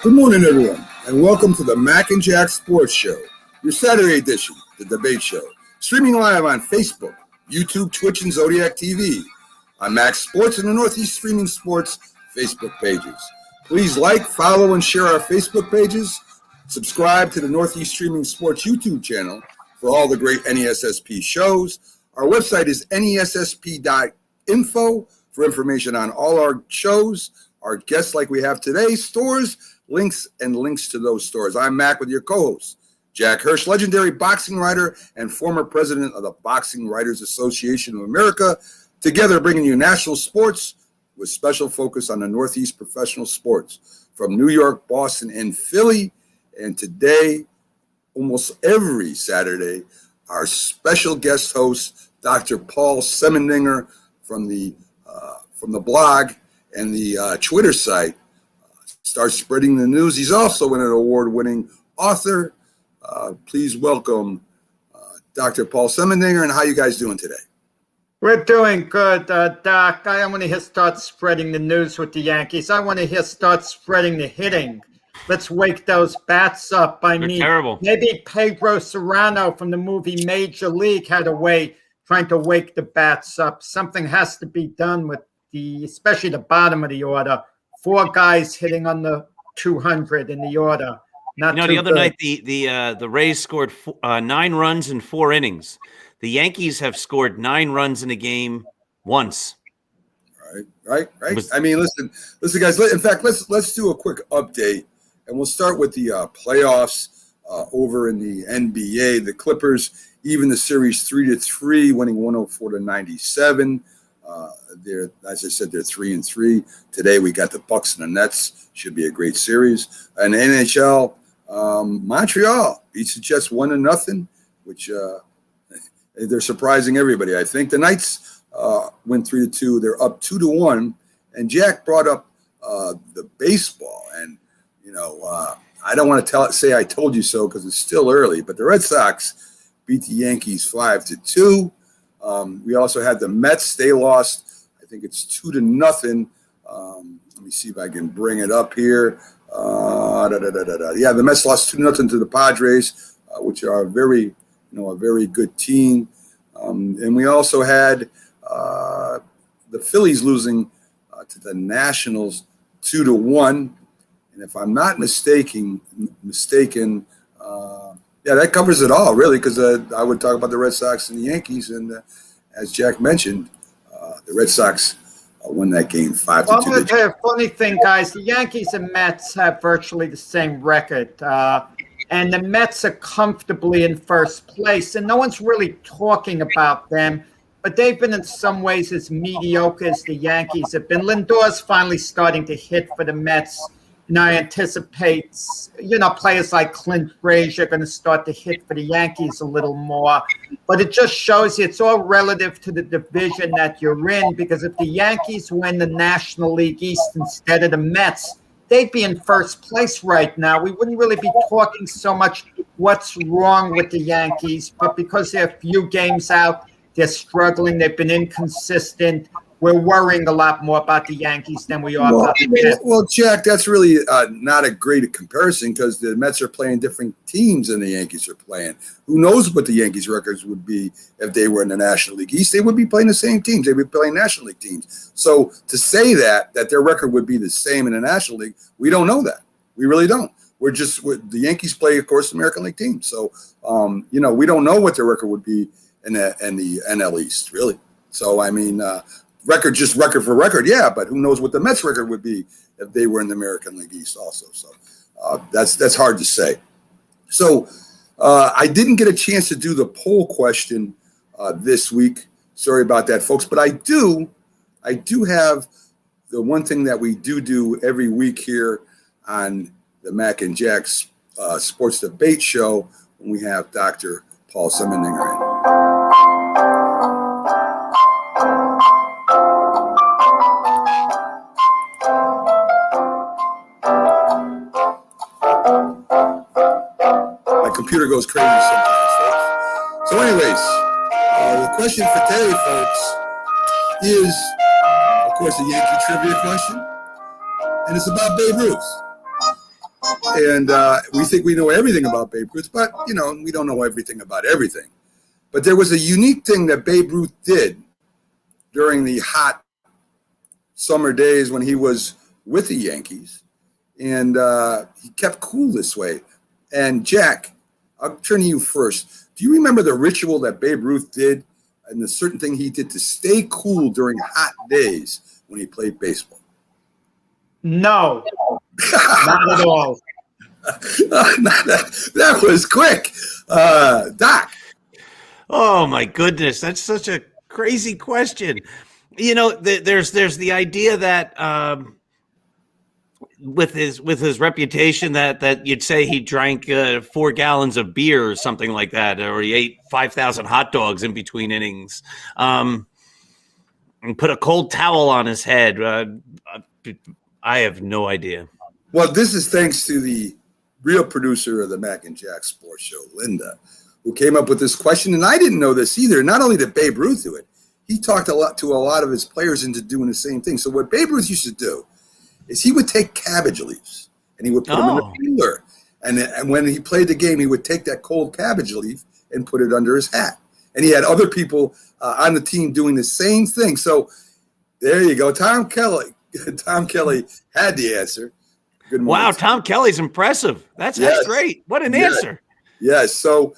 Good morning, everyone, and welcome to the Mac and Jack Sports Show, your Saturday edition, the debate show, streaming live on Facebook, YouTube, Twitch, and Zodiac TV, on Mac Sports and the Northeast Streaming Sports Facebook pages. Please like, follow, and share our Facebook pages. Subscribe to the Northeast Streaming Sports YouTube channel for all the great NESSP shows. Our website is nessp.info for information on all our shows, our guests like we have today, stores, links to those stores. I'm Mac with your co-host, Jack Hirsch, legendary boxing writer and former president of the Boxing Writers Association of America, together bringing you national sports with special focus on the Northeast professional sports from New York, Boston, and Philly. And today, almost every Saturday, our special guest host, Dr. Paul Semendinger from the blog and the Twitter site, starts spreading the news. He's also an award-winning author. Please welcome Dr. Paul Semendinger. And how you guys doing today? We're doing good, Doc. I want to start spreading the news with the Yankees. I want to start spreading the hitting. Let's wake those bats up. They're terrible. Maybe Pedro Serrano from the movie Major League had a way trying to wake the bats up. Something has to be done with especially the bottom of the order. 4 guys hitting on the 200 in the order. The other night the Rays scored 9 runs in 4 innings. The Yankees have scored 9 runs in a game once. Right. I mean, listen, guys. In fact, let's do a quick update, and we'll start with the playoffs over in the NBA. The Clippers even the series 3-3, winning 104-97. They're, as I said, they're 3-3. Today we got the Bucks and the Nets. Should be a great series. And the NHL, Montreal beats the Jets 1-0, which they're surprising everybody. I think the Knights win 3-2. They're up 2-1. And Jack brought up the baseball, and I don't want to say I told you so because it's still early. But the Red Sox beat the Yankees 5-2. We also had the Mets. They lost, I think it's 2-0. Let me see if I can bring it up here. Yeah, the Mets lost 2-0 to the Padres, which are a very good team. And we also had the Phillies losing to the Nationals 2-1. And if I'm not mistaken, that covers it all, really, because I would talk about the Red Sox and the Yankees. And as Jack mentioned, the Red Sox won that game 5-2. Well, I'm going to tell you a funny thing, guys. The Yankees and Mets have virtually the same record. And the Mets are comfortably in first place. And no one's really talking about them. But they've been in some ways as mediocre as the Yankees have been. Lindor's finally starting to hit for the Mets. And I anticipate, players like Clint Frazier are going to start to hit for the Yankees a little more. But it just shows you it's all relative to the division that you're in, because if the Yankees win the National League East instead of the Mets, they'd be in first place right now. We wouldn't really be talking so much what's wrong with the Yankees, but because they're a few games out, they're struggling, they've been inconsistent. We're worrying a lot more about the Yankees than we are about the Mets. Well, Jack, that's really not a great comparison because the Mets are playing different teams than the Yankees are playing. Who knows what the Yankees' records would be if they were in the National League East? They would be playing the same teams. They would be playing National League teams. So to say that their record would be the same in the National League, we don't know that. We really don't. The Yankees play, of course, American League teams. So, we don't know what their record would be in the NL East, really. So, I mean, record for record, yeah, but who knows what the Mets record would be if they were in the American League East also. So that's hard to say. So I didn't get a chance to do the poll question this week. Sorry about that, folks. But I do have the one thing that we do every week here on the Mac and Jack's Sports Debate Show when we have Dr. Paul Semendinger in. Computer goes crazy sometimes, folks. So anyways, the question for today, folks, is, of course, a Yankee trivia question, and it's about Babe Ruth. And we think we know everything about Babe Ruth, but, you know, we don't know everything about everything. But there was a unique thing that Babe Ruth did during the hot summer days when he was with the Yankees. And he kept cool this way. And Jack, I'll turn to you first. Do you remember the ritual that Babe Ruth did and the certain thing he did to stay cool during hot days when he played baseball? No, not at all. That was quick. Doc. Oh my goodness, that's such a crazy question. You know, there's the idea that with his reputation that you'd say he drank 4 gallons of beer or something like that, or he ate 5,000 hot dogs in between innings, and put a cold towel on his head. I have no idea. Well, this is thanks to the real producer of the Mac and Jack Sports Show, Linda, who came up with this question. And I didn't know this either. Not only did Babe Ruth do it, he talked to a lot of his players into doing the same thing. So what Babe Ruth used to do is he would take cabbage leaves and he would put them in a cooler. And when he played the game, he would take that cold cabbage leaf and put it under his hat. And he had other people on the team doing the same thing. So there you go. Tom Kelly had the answer. Good morning. Wow, Tom Kelly's impressive. That's great. What an answer. Yes. So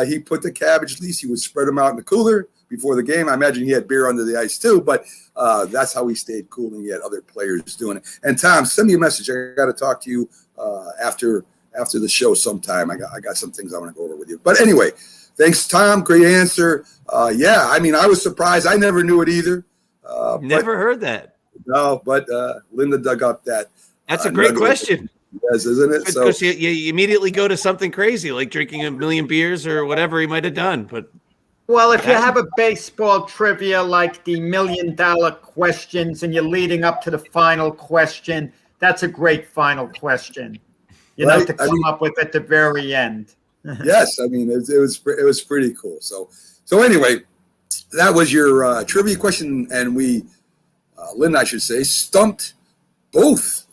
he put the cabbage leaves. He would spread them out in the cooler before the game. I imagine he had beer under the ice too, but that's how he stayed cool, and he had other players doing it. And Tom, send me a message. I got to talk to you after the show sometime. I got some things I want to go over with you. But anyway, thanks, Tom. Great answer. Yeah, I mean, I was surprised. I never knew it either. Never heard that. No, but Linda dug up that. That's a great question. Yes, isn't it? So because you immediately go to something crazy, like drinking 1 million beers or whatever he might have done. But well, if you have a baseball trivia like the $1 million questions and you're leading up to the final question, that's a great final question, you know, to come up with at the very end. Yes, I mean it was pretty cool. So anyway, that was your trivia question, and we, Lynn, I should say, stumped both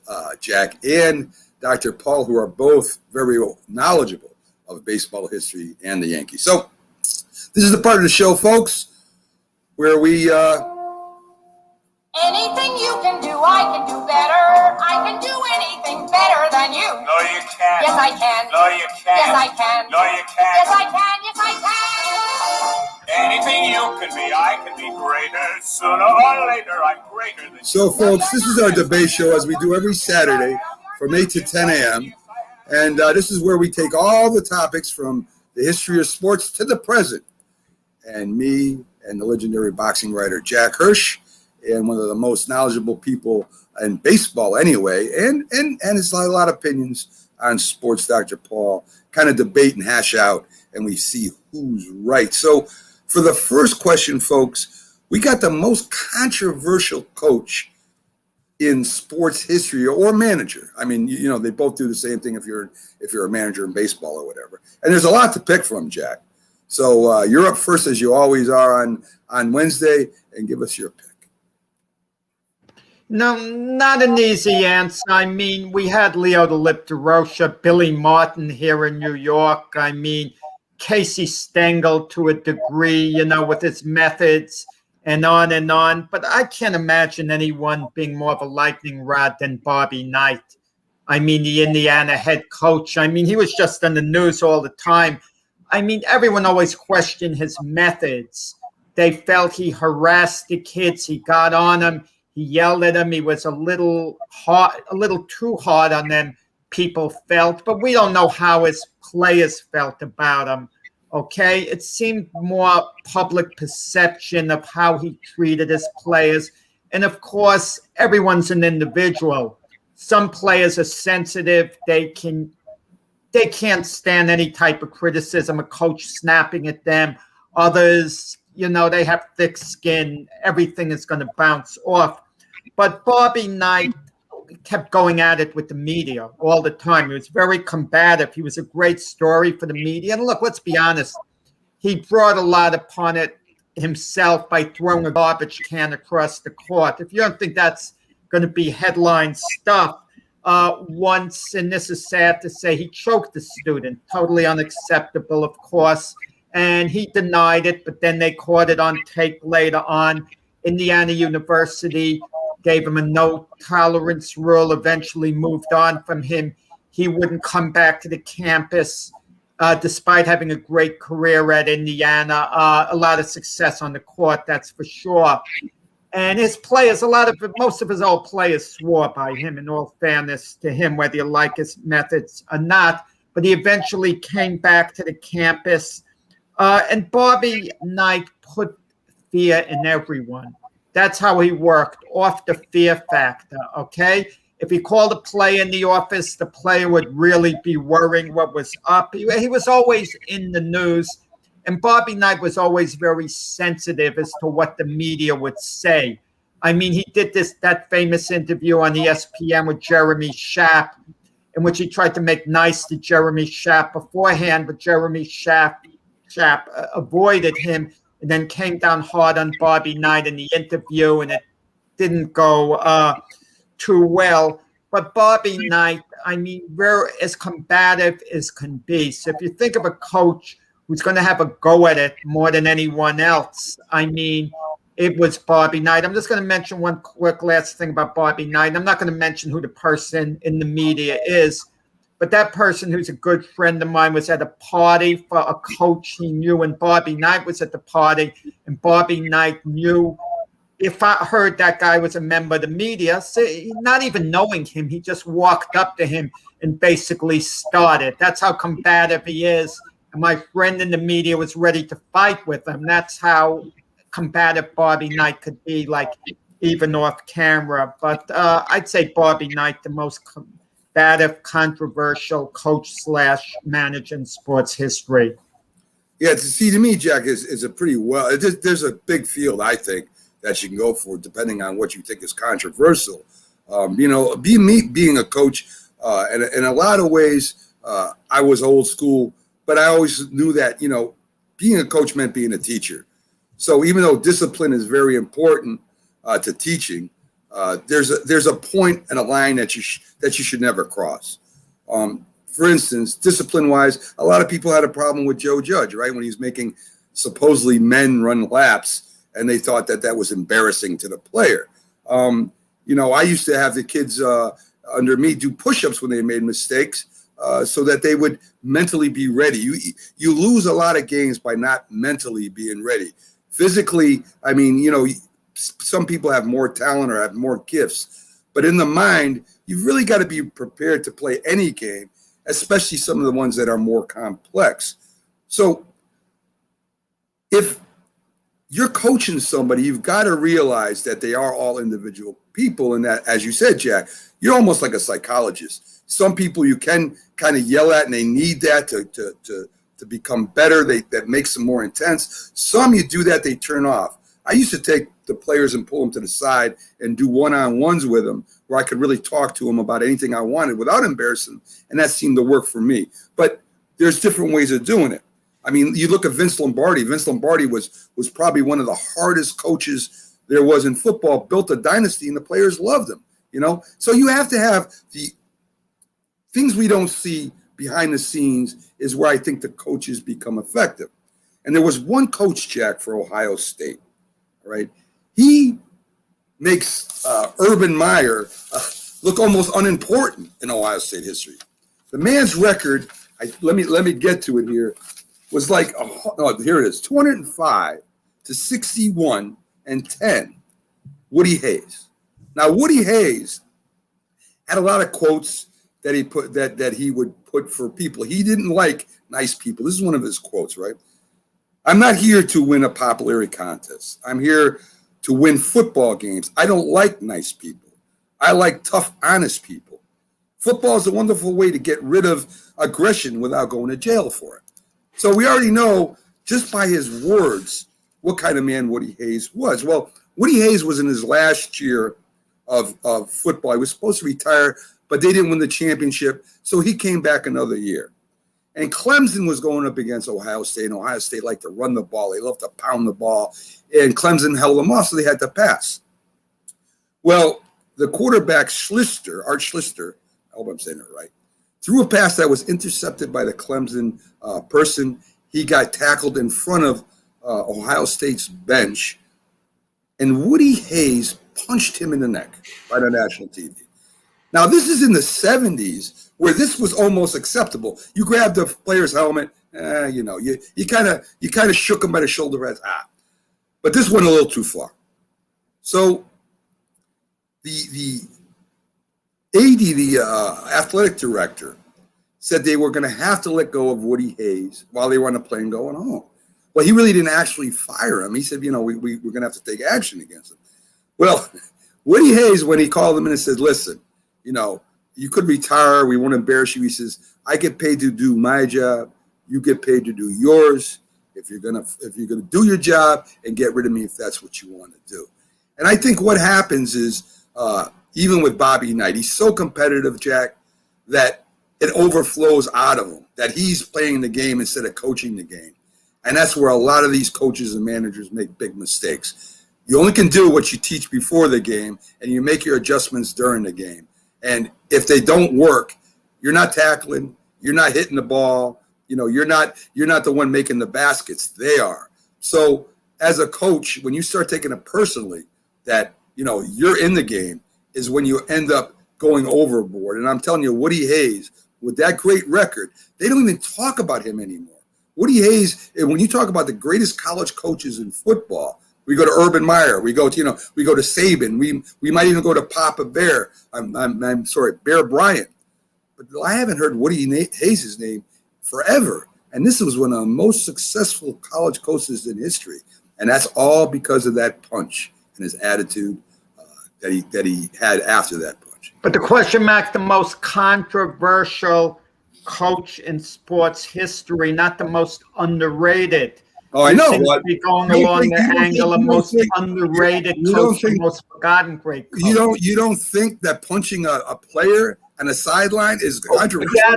Jack and Dr. Paul, who are both very knowledgeable of baseball history and the Yankees. So this is the part of the show, folks, where we anything you can do, I can do better. I can do anything better than you. No, you can't. Yes, I can. No, you can't. Yes, I can. No, you can't. Yes, I can. Yes, I can. Anything you can be, I can be greater. Sooner or later, I'm greater than you. So, folks, this is our debate show, as we do every Saturday from 8 to 10 a.m. And this is where we take all the topics from the history of sports to the present. And me and the legendary boxing writer Jack Hirsch, and one of the most knowledgeable people in baseball anyway, and has a lot of opinions on sports, Dr. Paul, kind of debate and hash out, and we see who's right. So for the first question, folks, we got the most controversial coach in sports history, or manager. I mean, you know, they both do the same thing if you're a manager in baseball or whatever. And there's a lot to pick from, Jack. So you're up first, as you always are on Wednesday, and give us your pick. No, not an easy answer. I mean, we had Leo the Lip DeRocha, Billy Martin here in New York. I mean, Casey Stengel to a degree, you know, with his methods and on and on. But I can't imagine anyone being more of a lightning rod than Bobby Knight. I mean, the Indiana head coach. I mean, he was just in the news all the time. I mean, everyone always questioned his methods. They felt he harassed the kids. He got on them. He yelled at them. He was a little too hard on them, people felt. But we don't know how his players felt about him, okay? It seemed more public perception of how he treated his players. And, of course, everyone's an individual. Some players are sensitive. They can't stand any type of criticism, a coach snapping at them. Others, you know, they have thick skin. Everything is going to bounce off. But Bobby Knight kept going at it with the media all the time. He was very combative. He was a great story for the media. And look, let's be honest. He brought a lot upon it himself by throwing a garbage can across the court. If you don't think that's going to be headline stuff, once, and this is sad to say, he choked the student. Totally unacceptable, of course. And he denied it, but then they caught it on tape later on. Indiana University gave him a no tolerance rule, eventually moved on from him. He wouldn't come back to the campus despite having a great career at Indiana, a lot of success on the court, that's for sure. And his players, most of his old players swore by him, in all fairness to him, whether you like his methods or not. But he eventually came back to the campus. And Bobby Knight put fear in everyone. That's how he worked, off the fear factor, okay? If he called a player in the office, the player would really be worrying what was up. He was always in the news. And Bobby Knight was always very sensitive as to what the media would say. I mean, he did that famous interview on ESPN with Jeremy Schaap, in which he tried to make nice to Jeremy Schaap beforehand, but Jeremy Schaap avoided him and then came down hard on Bobby Knight in the interview, and it didn't go too well. But Bobby Knight, I mean, we're as combative as can be. So if you think of a coach who's going to have a go at it more than anyone else, I mean, it was Bobby Knight. I'm just going to mention one quick last thing about Bobby Knight. I'm not going to mention who the person in the media is, but that person, who's a good friend of mine, was at a party for a coach he knew, and Bobby Knight was at the party, and Bobby Knight knew. If I heard that guy was a member of the media, so not even knowing him, he just walked up to him and basically started. That's how combative he is. And my friend in the media was ready to fight with him. That's how combative Bobby Knight could be, like even off camera. But I'd say Bobby Knight, the most combative, controversial coach/manager in sports history. Yeah, to me, Jack, is a pretty there's a big field, I think, that you can go for, depending on what you think is controversial. Being a coach, and in a lot of ways, I was old school, but I always knew that, being a coach meant being a teacher. So even though discipline is very important to teaching, there's a point and a line that you should never cross. For instance, discipline-wise, a lot of people had a problem with Joe Judge, right, when he was making supposedly men run laps, and they thought that was embarrassing to the player. I used to have the kids under me do push-ups when they made mistakes, so that they would mentally be ready. You lose a lot of games by not mentally being ready. Physically, I mean, some people have more talent or have more gifts, but in the mind, you've really got to be prepared to play any game, especially some of the ones that are more complex. So if you're coaching somebody, you've got to realize that they are all individual people, and that, as you said, Jack, you're almost like a psychologist. Some people you can kind of yell at, and they need that to become better. That makes them more intense. Some you do that, they turn off. I used to take the players and pull them to the side and do one-on-ones with them, where I could really talk to them about anything I wanted without embarrassing them, and that seemed to work for me. But there's different ways of doing it. I mean, you look at Vince Lombardi. Vince Lombardi was probably one of the hardest coaches there was in football, built a dynasty, and the players loved him, So you have to have the things we don't see behind the scenes is where I think the coaches become effective. And there was one coach, Jack, for Ohio State, right? He makes Urban Meyer look almost unimportant in Ohio State history. The man's record, let me get to it here, was like, here it is, 205 to 61 and 10, Woody Hayes. Now, Woody Hayes had a lot of quotes that he put that he would put for people. He didn't like nice people. This is one of his quotes, right? I'm not here to win a popularity contest. I'm here to win football games. I don't like nice people. I like tough, honest people. Football is a wonderful way to get rid of aggression without going to jail for it. So we already know, just by his words, what kind of man Woody Hayes was. Well, Woody Hayes was in his last year of football. He was supposed to retire, but they didn't win the championship, so he came back another year. And Clemson was going up against Ohio State, and Ohio State liked to run the ball. They loved to pound the ball, and Clemson held them off, so they had to pass. Well, the quarterback, Art Schlichter, I hope I'm saying it right, threw a pass that was intercepted by the Clemson person. He got tackled in front of Ohio State's bench, and Woody Hayes punched him in the neck right on national TV. Now, this is in the 70s where this was almost acceptable. You grabbed the player's helmet, you kind of shook him by the shoulder as but this went a little too far. So the AD, the athletic director, said they were going to have to let go of Woody Hayes while they were on the plane going home. Well, he really didn't actually fire him. He said, we're going to have to take action against him. Well, Woody Hayes, when he called him in and said, listen, you could retire. We won't embarrass you. He says, I get paid to do my job. You get paid to do yours. If you're gonna do your job and get rid of me, if that's what you want to do. And I think what happens is, even with Bobby Knight, he's so competitive, Jack, that it overflows out of him, that he's playing the game instead of coaching the game. And that's where a lot of these coaches and managers make big mistakes. You only can do what you teach before the game, and you make your adjustments during the game. And if they don't work, you're not tackling, you're not hitting the ball, you're not the one making the baskets. They are. So as a coach, when you start taking it personally that, you're in the game, is when you end up going overboard. And I'm telling you, Woody Hayes, with that great record, they don't even talk about him anymore. Woody Hayes, when you talk about the greatest college coaches in football, we go to Urban Meyer, we go to Saban, we might even go to Papa Bear. I'm sorry, Bear Bryant. But I haven't heard Woody Hayes' name forever. And this was one of the most successful college coaches in history. And that's all because of that punch and his attitude that he had after that punch. But the question, Mac, the most controversial coach in sports history, not the most underrated. Oh, I know. What? Going along the angle of most underrated coach and most forgotten great coach. You don't think that punching a player on a sideline is controversial?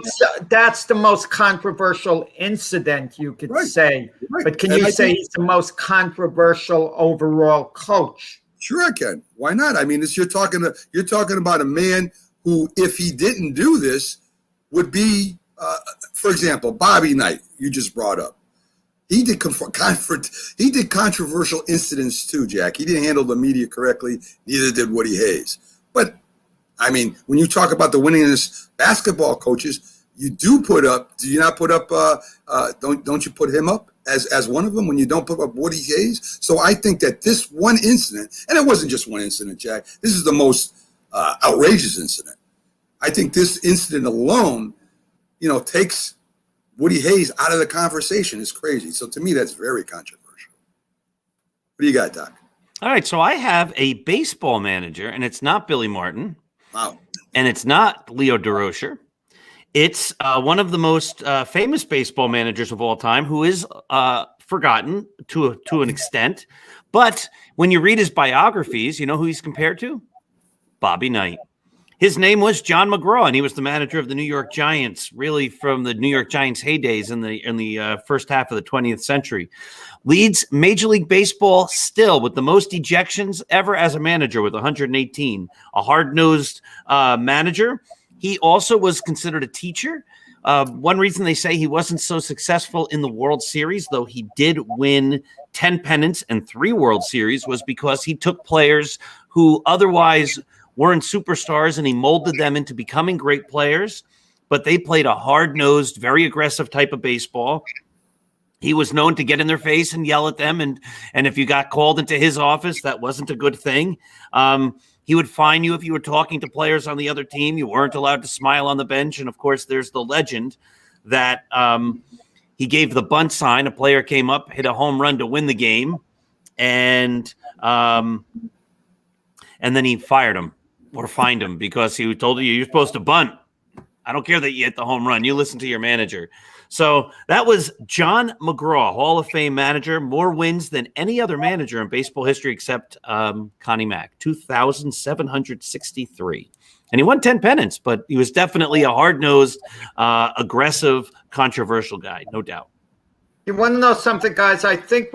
That's the most controversial incident, you could say. Right. But can you say he's the most controversial overall coach? Sure, I can. Why not? I mean, you're talking about a man who, if he didn't do this, would be, for example, Bobby Knight. You just brought up. He did controversial incidents too, Jack. He didn't handle the media correctly. Neither did Woody Hayes. But I mean, when you talk about the winningest basketball coaches, you do put up. Do you not put up? Don't you put him up as one of them when you don't put up Woody Hayes? So I think that this one incident, and it wasn't just one incident, Jack. This is the most outrageous incident. I think this incident alone, takes Woody Hayes out of the conversation. Is crazy. So to me, that's very controversial. What do you got, Doc? All right. So I have a baseball manager, and it's not Billy Martin. Wow. And it's not Leo DeRocher. It's one of the most famous baseball managers of all time, who is forgotten to an extent. But when you read his biographies, you know who he's compared to? Bobby Knight. His name was John McGraw, and he was the manager of the New York Giants, really from the New York Giants heydays in the first half of the 20th century. Leads Major League Baseball still with the most ejections ever as a manager with 118. A hard-nosed manager. He also was considered a teacher. One reason they say he wasn't so successful in the World Series, though he did win 10 pennants and 3 World Series, was because he took players who otherwise weren't superstars, and he molded them into becoming great players, but they played a hard-nosed, very aggressive type of baseball. He was known to get in their face and yell at them, and if you got called into his office, that wasn't a good thing. He would fine you if you were talking to players on the other team. You weren't allowed to smile on the bench, and of course, there's the legend that he gave the bunt sign. A player came up, hit a home run to win the game, and then he fired him. Or fined him because he told you you're supposed to bunt. I don't care that you hit the home run. You listen to your manager. So that was John McGraw, Hall of Fame manager, more wins than any other manager in baseball history except Connie Mack, 2,763. And he won 10 pennants, but he was definitely a hard-nosed, aggressive, controversial guy, no doubt. You want to know something, guys? I think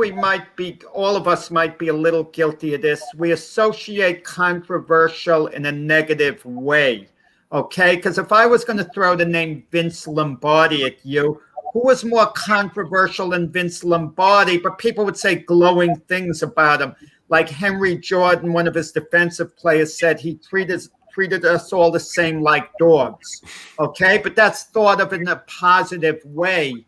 all of us might be a little guilty of this. We associate controversial in a negative way. Okay, because if I was going to throw the name Vince Lombardi at you, who was more controversial than Vince Lombardi, but people would say glowing things about him. Like Henry Jordan, one of his defensive players, said he treated us all the same like dogs. Okay, but that's thought of in a positive way.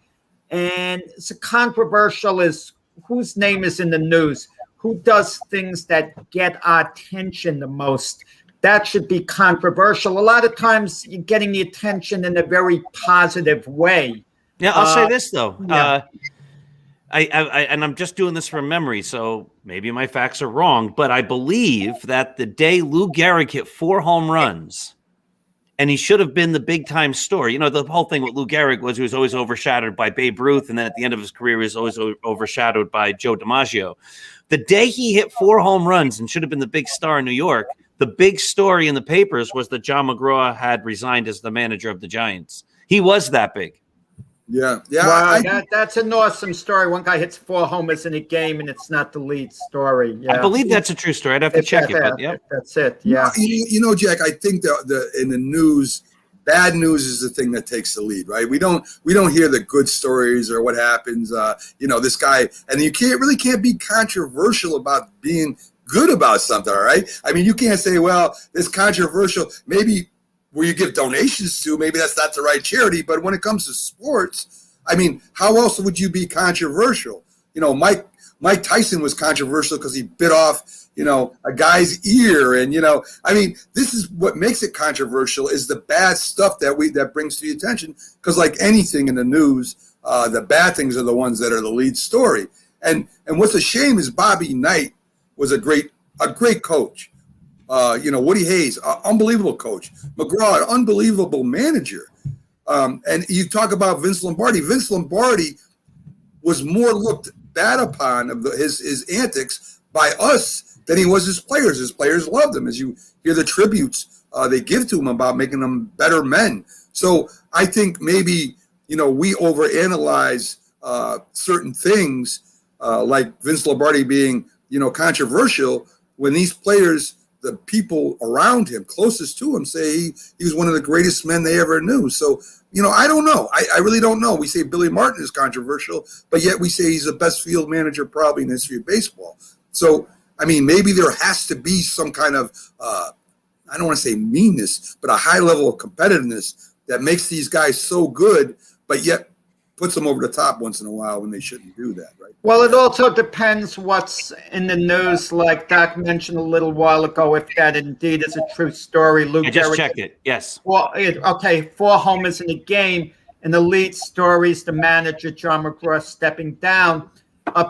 And so controversial is whose name is in the news, who does things that get our attention the most. That should be controversial. A lot of times you're getting the attention in a very positive way. Yeah, I'll say this though. Yeah. And I'm just doing this from memory, so maybe my facts are wrong, but I believe that the day Lou Gehrig hit 4 home runs, and he should have been the big time star. You know, the whole thing with Lou Gehrig was he was always overshadowed by Babe Ruth, and then at the end of his career, he was always overshadowed by Joe DiMaggio. The day he hit 4 home runs and should have been the big star in New York, the big story in the papers was that John McGraw had resigned as the manager of the Giants. He was that big. Yeah. Wow, that's an awesome story. One guy hits 4 homers in a game, and it's not the lead story. Yeah. I believe that's a true story. I'd have to check it, but yeah. That's it. Yeah. You know, Jack, I think in the news, bad news is the thing that takes the lead, right? We don't hear the good stories or what happens. This guy, and you can't be controversial about being good about something, all right? I mean, you can't say, well, it's controversial. Maybe where you give donations to, maybe that's not the right charity. But when it comes to sports, I mean, how else would you be controversial? You know, Mike Tyson was controversial because he bit off, a guy's ear. And, I mean, this is what makes it controversial is the bad stuff that brings to the attention. Because like anything in the news, the bad things are the ones that are the lead story. And what's a shame is Bobby Knight was a great coach. Woody Hayes, unbelievable coach. McGraw, unbelievable manager. And you talk about Vince Lombardi. Vince Lombardi was more looked bad upon of his antics by us than he was his players. His players loved him, as you hear the tributes they give to him about making them better men. So I think maybe, we overanalyze certain things like Vince Lombardi being, controversial when these players, the people around him, closest to him, say he was one of the greatest men they ever knew. So, I don't know. I really don't know. We say Billy Martin is controversial, but yet we say he's the best field manager probably in the history of baseball. So, I mean, maybe there has to be some kind of, I don't want to say meanness, but a high level of competitiveness that makes these guys so good, but yet puts them over the top once in a while when they shouldn't do that, right? Well, it also depends what's in the news. Like Doc mentioned a little while ago, if that indeed is a true story. I just checked it. Yes. Well, 4 homers in a game, and the lead story is the manager, John McGraw, stepping down.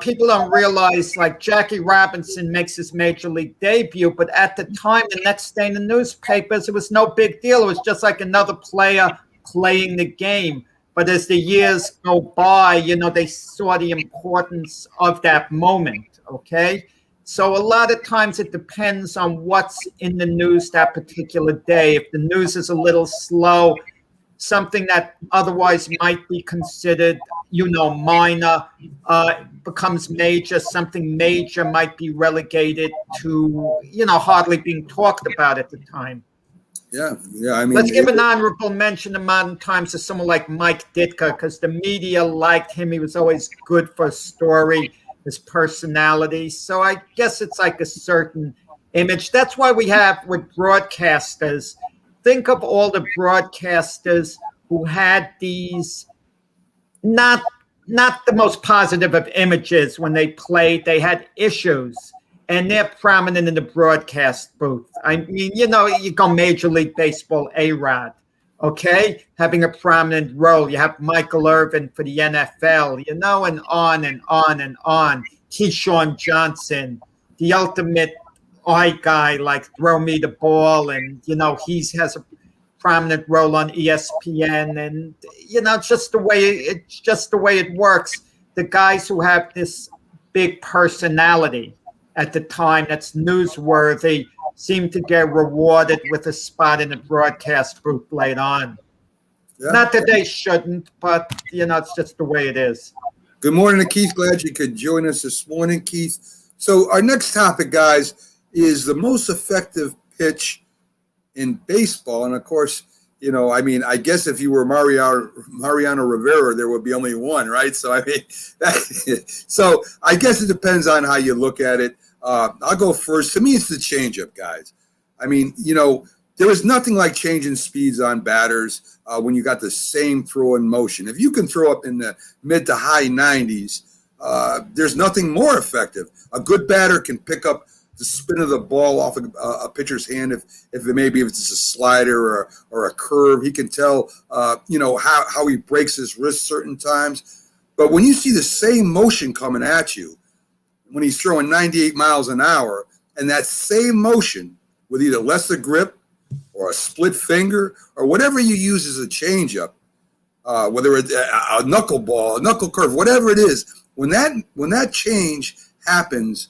People don't realize, like Jackie Robinson makes his major league debut, but at the time, the next day in the newspapers, it was no big deal. It was just like another player playing the game. But as the years go by, they saw the importance of that moment, okay? So a lot of times it depends on what's in the news that particular day. If the news is a little slow, something that otherwise might be considered, minor, becomes major. Something major might be relegated to, hardly being talked about at the time. Yeah. I mean, let's give an honorable mention in modern times to someone like Mike Ditka, because the media liked him. He was always good for a story, his personality. So I guess it's like a certain image. That's why we have with broadcasters. Think of all the broadcasters who had these not the most positive of images when they played. They had issues. And they're prominent in the broadcast booth. I mean, you go Major League Baseball, A-Rod, okay? Having a prominent role. You have Michael Irvin for the NFL, and on and on and on. Keyshawn Johnson, the ultimate eye guy, like throw me the ball. And, he has a prominent role on ESPN. And, it's just the way it works. The guys who have this big personality at the time that's newsworthy seem to get rewarded with a spot in the broadcast booth late on. Yeah. Not that they shouldn't, but, it's just the way it is. Good morning to Keith. Glad you could join us this morning, Keith. So our next topic, guys, is the most effective pitch in baseball. And of course, I mean, I guess if you were Mariano Rivera, there would be only one, right? So I mean, so I guess it depends on how you look at it. I'll go first. To me, it's the changeup, guys. I mean, there is nothing like changing speeds on batters when you got the same throw in motion. If you can throw up in the mid to high 90s, there's nothing more effective. A good batter can pick up the spin of the ball off a pitcher's hand if it's a slider or a curve. He can tell how he breaks his wrist certain times. But when you see the same motion coming at you, when he's throwing 98 miles an hour, and that same motion with either less of grip or a split finger or whatever you use as a changeup, whether it's a knuckleball, a knuckle curve, whatever it is, when that change happens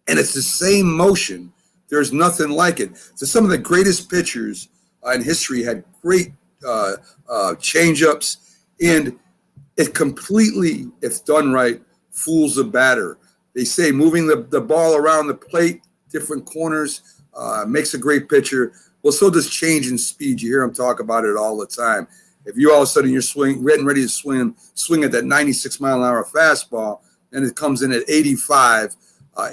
and it's the same motion, there's nothing like it. So some of the greatest pitchers in history had great changeups, and it completely, if done right, fools the batter. They say moving the ball around the plate, different corners, makes a great pitcher. Well, so does change in speed. You hear them talk about it all the time. If you all of a sudden you're getting ready to swing at that 96 mile an hour fastball, and it comes in at 85,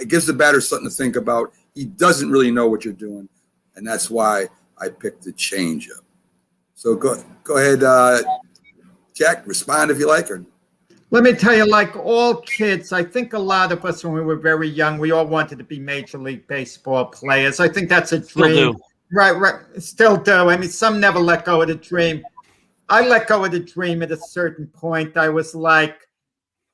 it gives the batter something to think about. He doesn't really know what you're doing, and that's why I picked the changeup. So go ahead, Jack, respond if you like. Or let me tell you, like all kids, I think a lot of us when we were very young, we all wanted to be Major League Baseball players. I think that's a dream. Still do. Right. Still do. I mean, some never let go of the dream. I let go of the dream at a certain point. I was like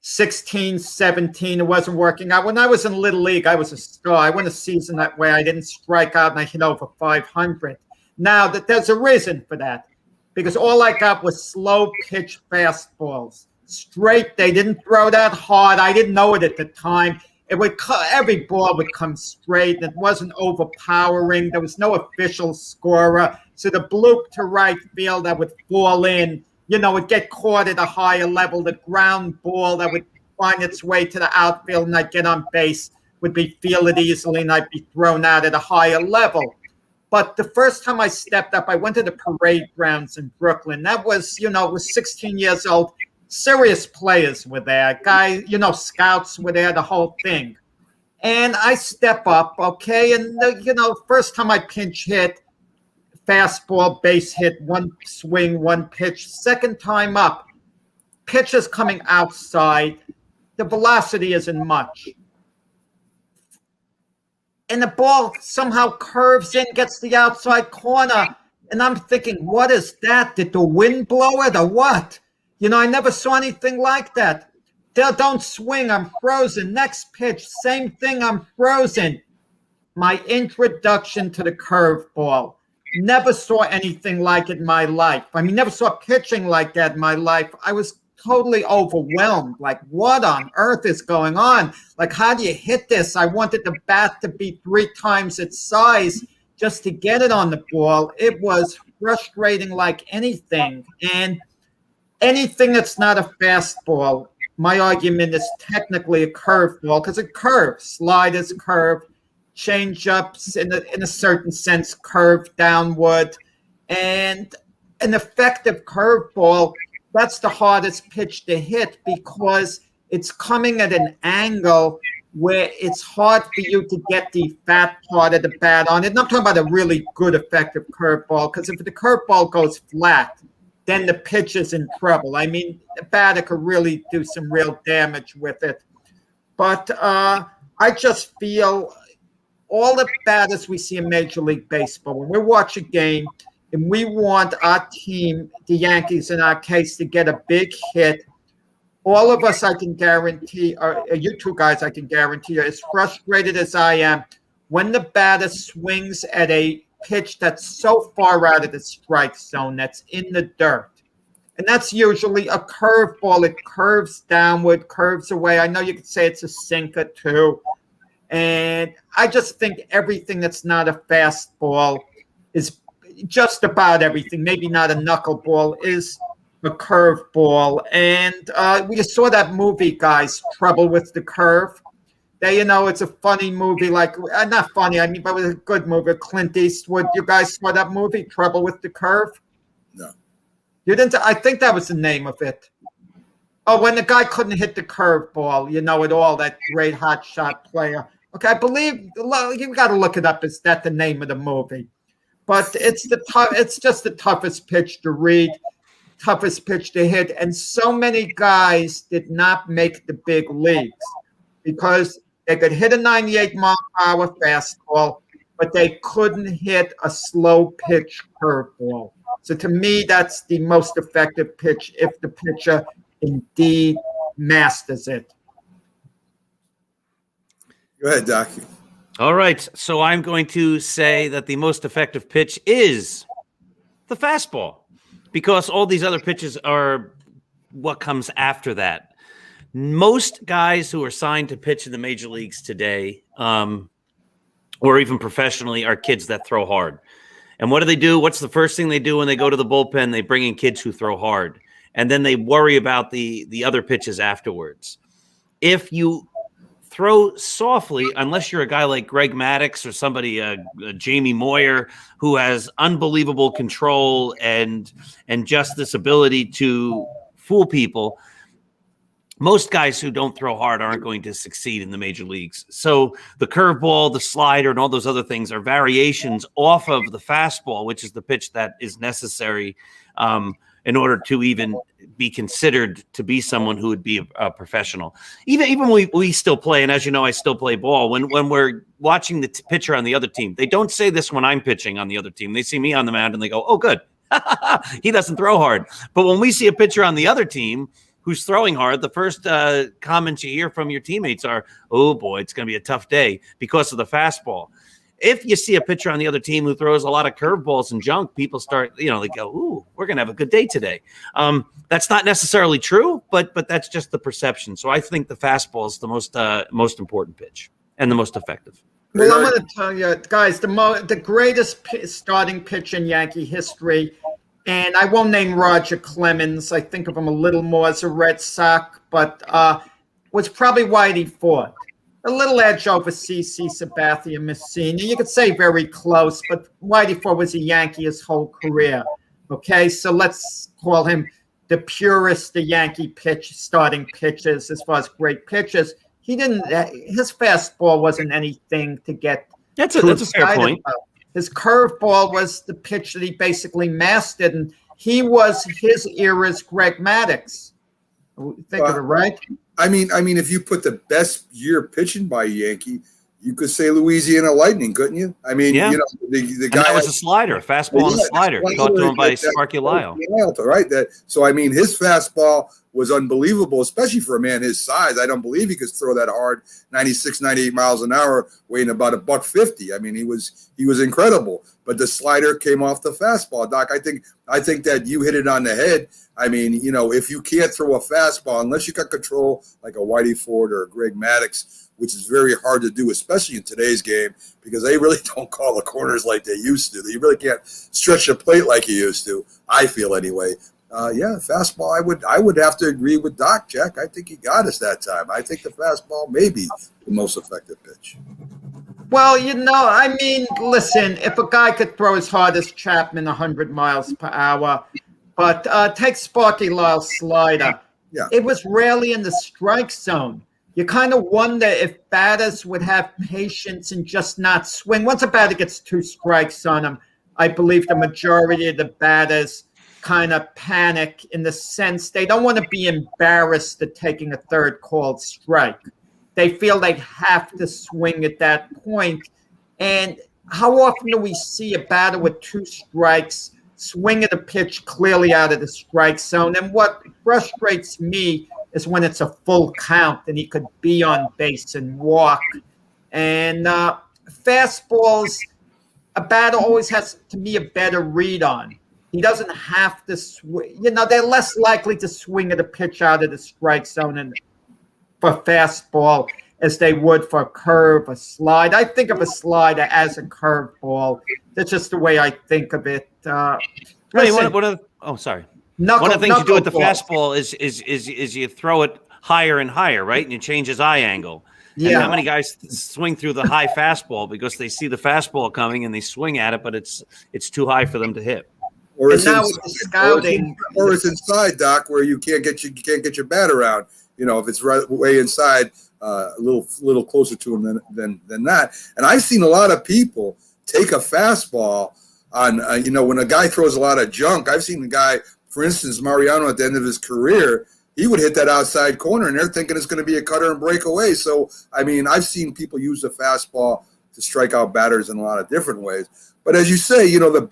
16, 17. It wasn't working out. When I was in Little League, I was a star. I won a season that way. I didn't strike out, and I hit over 500. Now, there's a reason for that, because all I got was slow pitch fastballs. Straight. They didn't throw that hard. I didn't know it at the time. Every ball would come straight, and it wasn't overpowering. There was no official scorer. So the bloop to right field that would fall in, would get caught at a higher level. The ground ball that would find its way to the outfield and I'd get on base would be fielded easily, and I'd be thrown out at a higher level. But the first time I stepped up, I went to the parade grounds in Brooklyn. That was, was 16 years old. Serious players were there. Guys, scouts were there, the whole thing. And I step up, okay? And, first time I pinch hit, fastball, base hit, one swing, one pitch. Second time up, pitch is coming outside. The velocity isn't much. And the ball somehow curves in, gets the outside corner. And I'm thinking, what is that? Did the wind blow it or what? I never saw anything like that. Don't swing, I'm frozen. Next pitch, same thing, I'm frozen. My introduction to the curveball. Never saw anything like it in my life. I mean, never saw pitching like that in my life. I was totally overwhelmed. Like, what on earth is going on? Like, how do you hit this? I wanted the bat to be 3 times its size just to get it on the ball. It was frustrating like anything. And anything that's not a fastball, my argument is technically a curveball because it curves. Sliders curve, change-ups in a certain sense curve downward. And an effective curveball, that's the hardest pitch to hit because it's coming at an angle where it's hard for you to get the fat part of the bat on it. And I'm talking about a really good effective curveball, because if the curveball goes flat, then the pitch is in trouble. I mean, the batter could really do some real damage with it. But I just feel all the batters we see in Major League Baseball, when we watch a game and we want our team, the Yankees in our case, to get a big hit, all of us, I can guarantee, or you two guys, I can guarantee, are as frustrated as I am when the batter swings at a pitch that's so far out of the strike zone, that's in the dirt. And that's usually a curveball. It curves downward, curves away. I know you could say it's a sinker too. And I just think everything that's not a fastball is just about everything. Maybe not a knuckleball, is a curveball. And we saw that movie, guys, Trouble with the Curve. It's a funny movie, like not funny, I mean, but it was a good movie. Clint Eastwood. You guys saw that movie, Trouble with the Curve? No. You didn't? I think that was the name of it. Oh, when the guy couldn't hit the curveball, at all, that great hot shot player. Okay, I believe you got to look it up. Is that the name of the movie? But it's just the toughest pitch to read, toughest pitch to hit, and so many guys did not make the big leagues because they could hit a 98-mile-per-hour fastball, but they couldn't hit a slow pitch curveball. So to me, that's the most effective pitch if the pitcher indeed masters it. Go ahead, Doc. All right. So I'm going to say that the most effective pitch is the fastball because all these other pitches are what comes after that. Most guys who are signed to pitch in the major leagues today, or even professionally, are kids that throw hard. And what do? What's the first thing they do when they go to the bullpen? They bring in kids who throw hard. And then they worry about the other pitches afterwards. If you throw softly, unless you're a guy like Greg Maddux or somebody, Jamie Moyer, who has unbelievable control and just this ability to fool people, most guys who don't throw hard aren't going to succeed in the major leagues. So the curveball, the slider, and all those other things are variations off of the fastball, which is the pitch that is necessary in order to even be considered to be someone who would be a professional. Even we still play, and as you know, I still play ball. When we're watching the pitcher on the other team, they don't say this when I'm pitching on the other team. They see me on the mound and they go, "Oh, good, he doesn't throw hard." But when we see a pitcher on the other team who's throwing hard, the first comments you hear from your teammates are, "Oh boy, it's going to be a tough day because of the fastball." If you see a pitcher on the other team who throws a lot of curveballs and junk, people start, they go, "Ooh, we're going to have a good day today." That's not necessarily true, but that's just the perception. So I think the fastball is the most important pitch and the most effective. Well, I'm going to tell you, guys, the greatest starting pitch in Yankee history, and I won't name Roger Clemens. I think of him a little more as a Red Sox, but was probably Whitey Ford. A little edge over CC Sabathia Messina. You could say very close, but Whitey Ford was a Yankee his whole career. Okay, so let's call him the purest the Yankee starting pitches as far as great pitches. His fastball wasn't anything to get. That's a fair point. About. His curveball was the pitch that he basically mastered, and he was his era's Greg Maddux. Think of it, right? I mean, if you put the best year pitching by a Yankee, you could say Louisiana Lightning, couldn't you? I mean, yeah. The guy that was a slider, a fastball and a slider, caught to him by Sparky Lyle. Right. So I mean, his fastball was unbelievable, especially for a man his size. I don't believe he could throw that hard, 96, 98 miles an hour, weighing about $150. I mean, he was incredible. But the slider came off the fastball, Doc. I think that you hit it on the head. I mean, if you can't throw a fastball unless you got control like a Whitey Ford or a Greg Maddux, which is very hard to do, especially in today's game, because they really don't call the corners like they used to. You really can't stretch a plate like you used to, I feel anyway. Fastball, I would have to agree with Doc, Jack. I think he got us that time. I think the fastball may be the most effective pitch. Well, I mean, listen, if a guy could throw as hard as Chapman 100 miles per hour, but take Sparky Lyle's slider. Yeah. It was rarely in the strike zone. You kind of wonder if batters would have patience and just not swing. Once a batter gets 2 strikes on him, I believe the majority of the batters kind of panic in the sense they don't want to be embarrassed at taking a third called strike. They feel they have to swing at that point. And how often do we see a batter with 2 strikes swing at a pitch clearly out of the strike zone? And what frustrates me is when it's a full count and he could be on base and walk. And fastballs, a batter always has to be a better read on. He doesn't have to swing. They're less likely to swing at a pitch out of the strike zone and for fastball as they would for a curve, a slide. I think of a slider as a curveball. That's just the way I think of it. Sorry. One of the things you do with the fastball is you throw it higher and higher, right? And you change his eye angle. And how many guys swing through the high fastball because they see the fastball coming and they swing at it, but it's too high for them to hit. Or it's scouting, or it's inside, Doc, where you can't get your bat around. You know, if it's right way inside, a little closer to him than that. And I've seen a lot of people take a fastball on, when a guy throws a lot of junk. I've seen a guy, for instance, Mariano at the end of his career, he would hit that outside corner, and they're thinking it's going to be a cutter and break away. So, I mean, I've seen people use the fastball to strike out batters in a lot of different ways. But as you say, the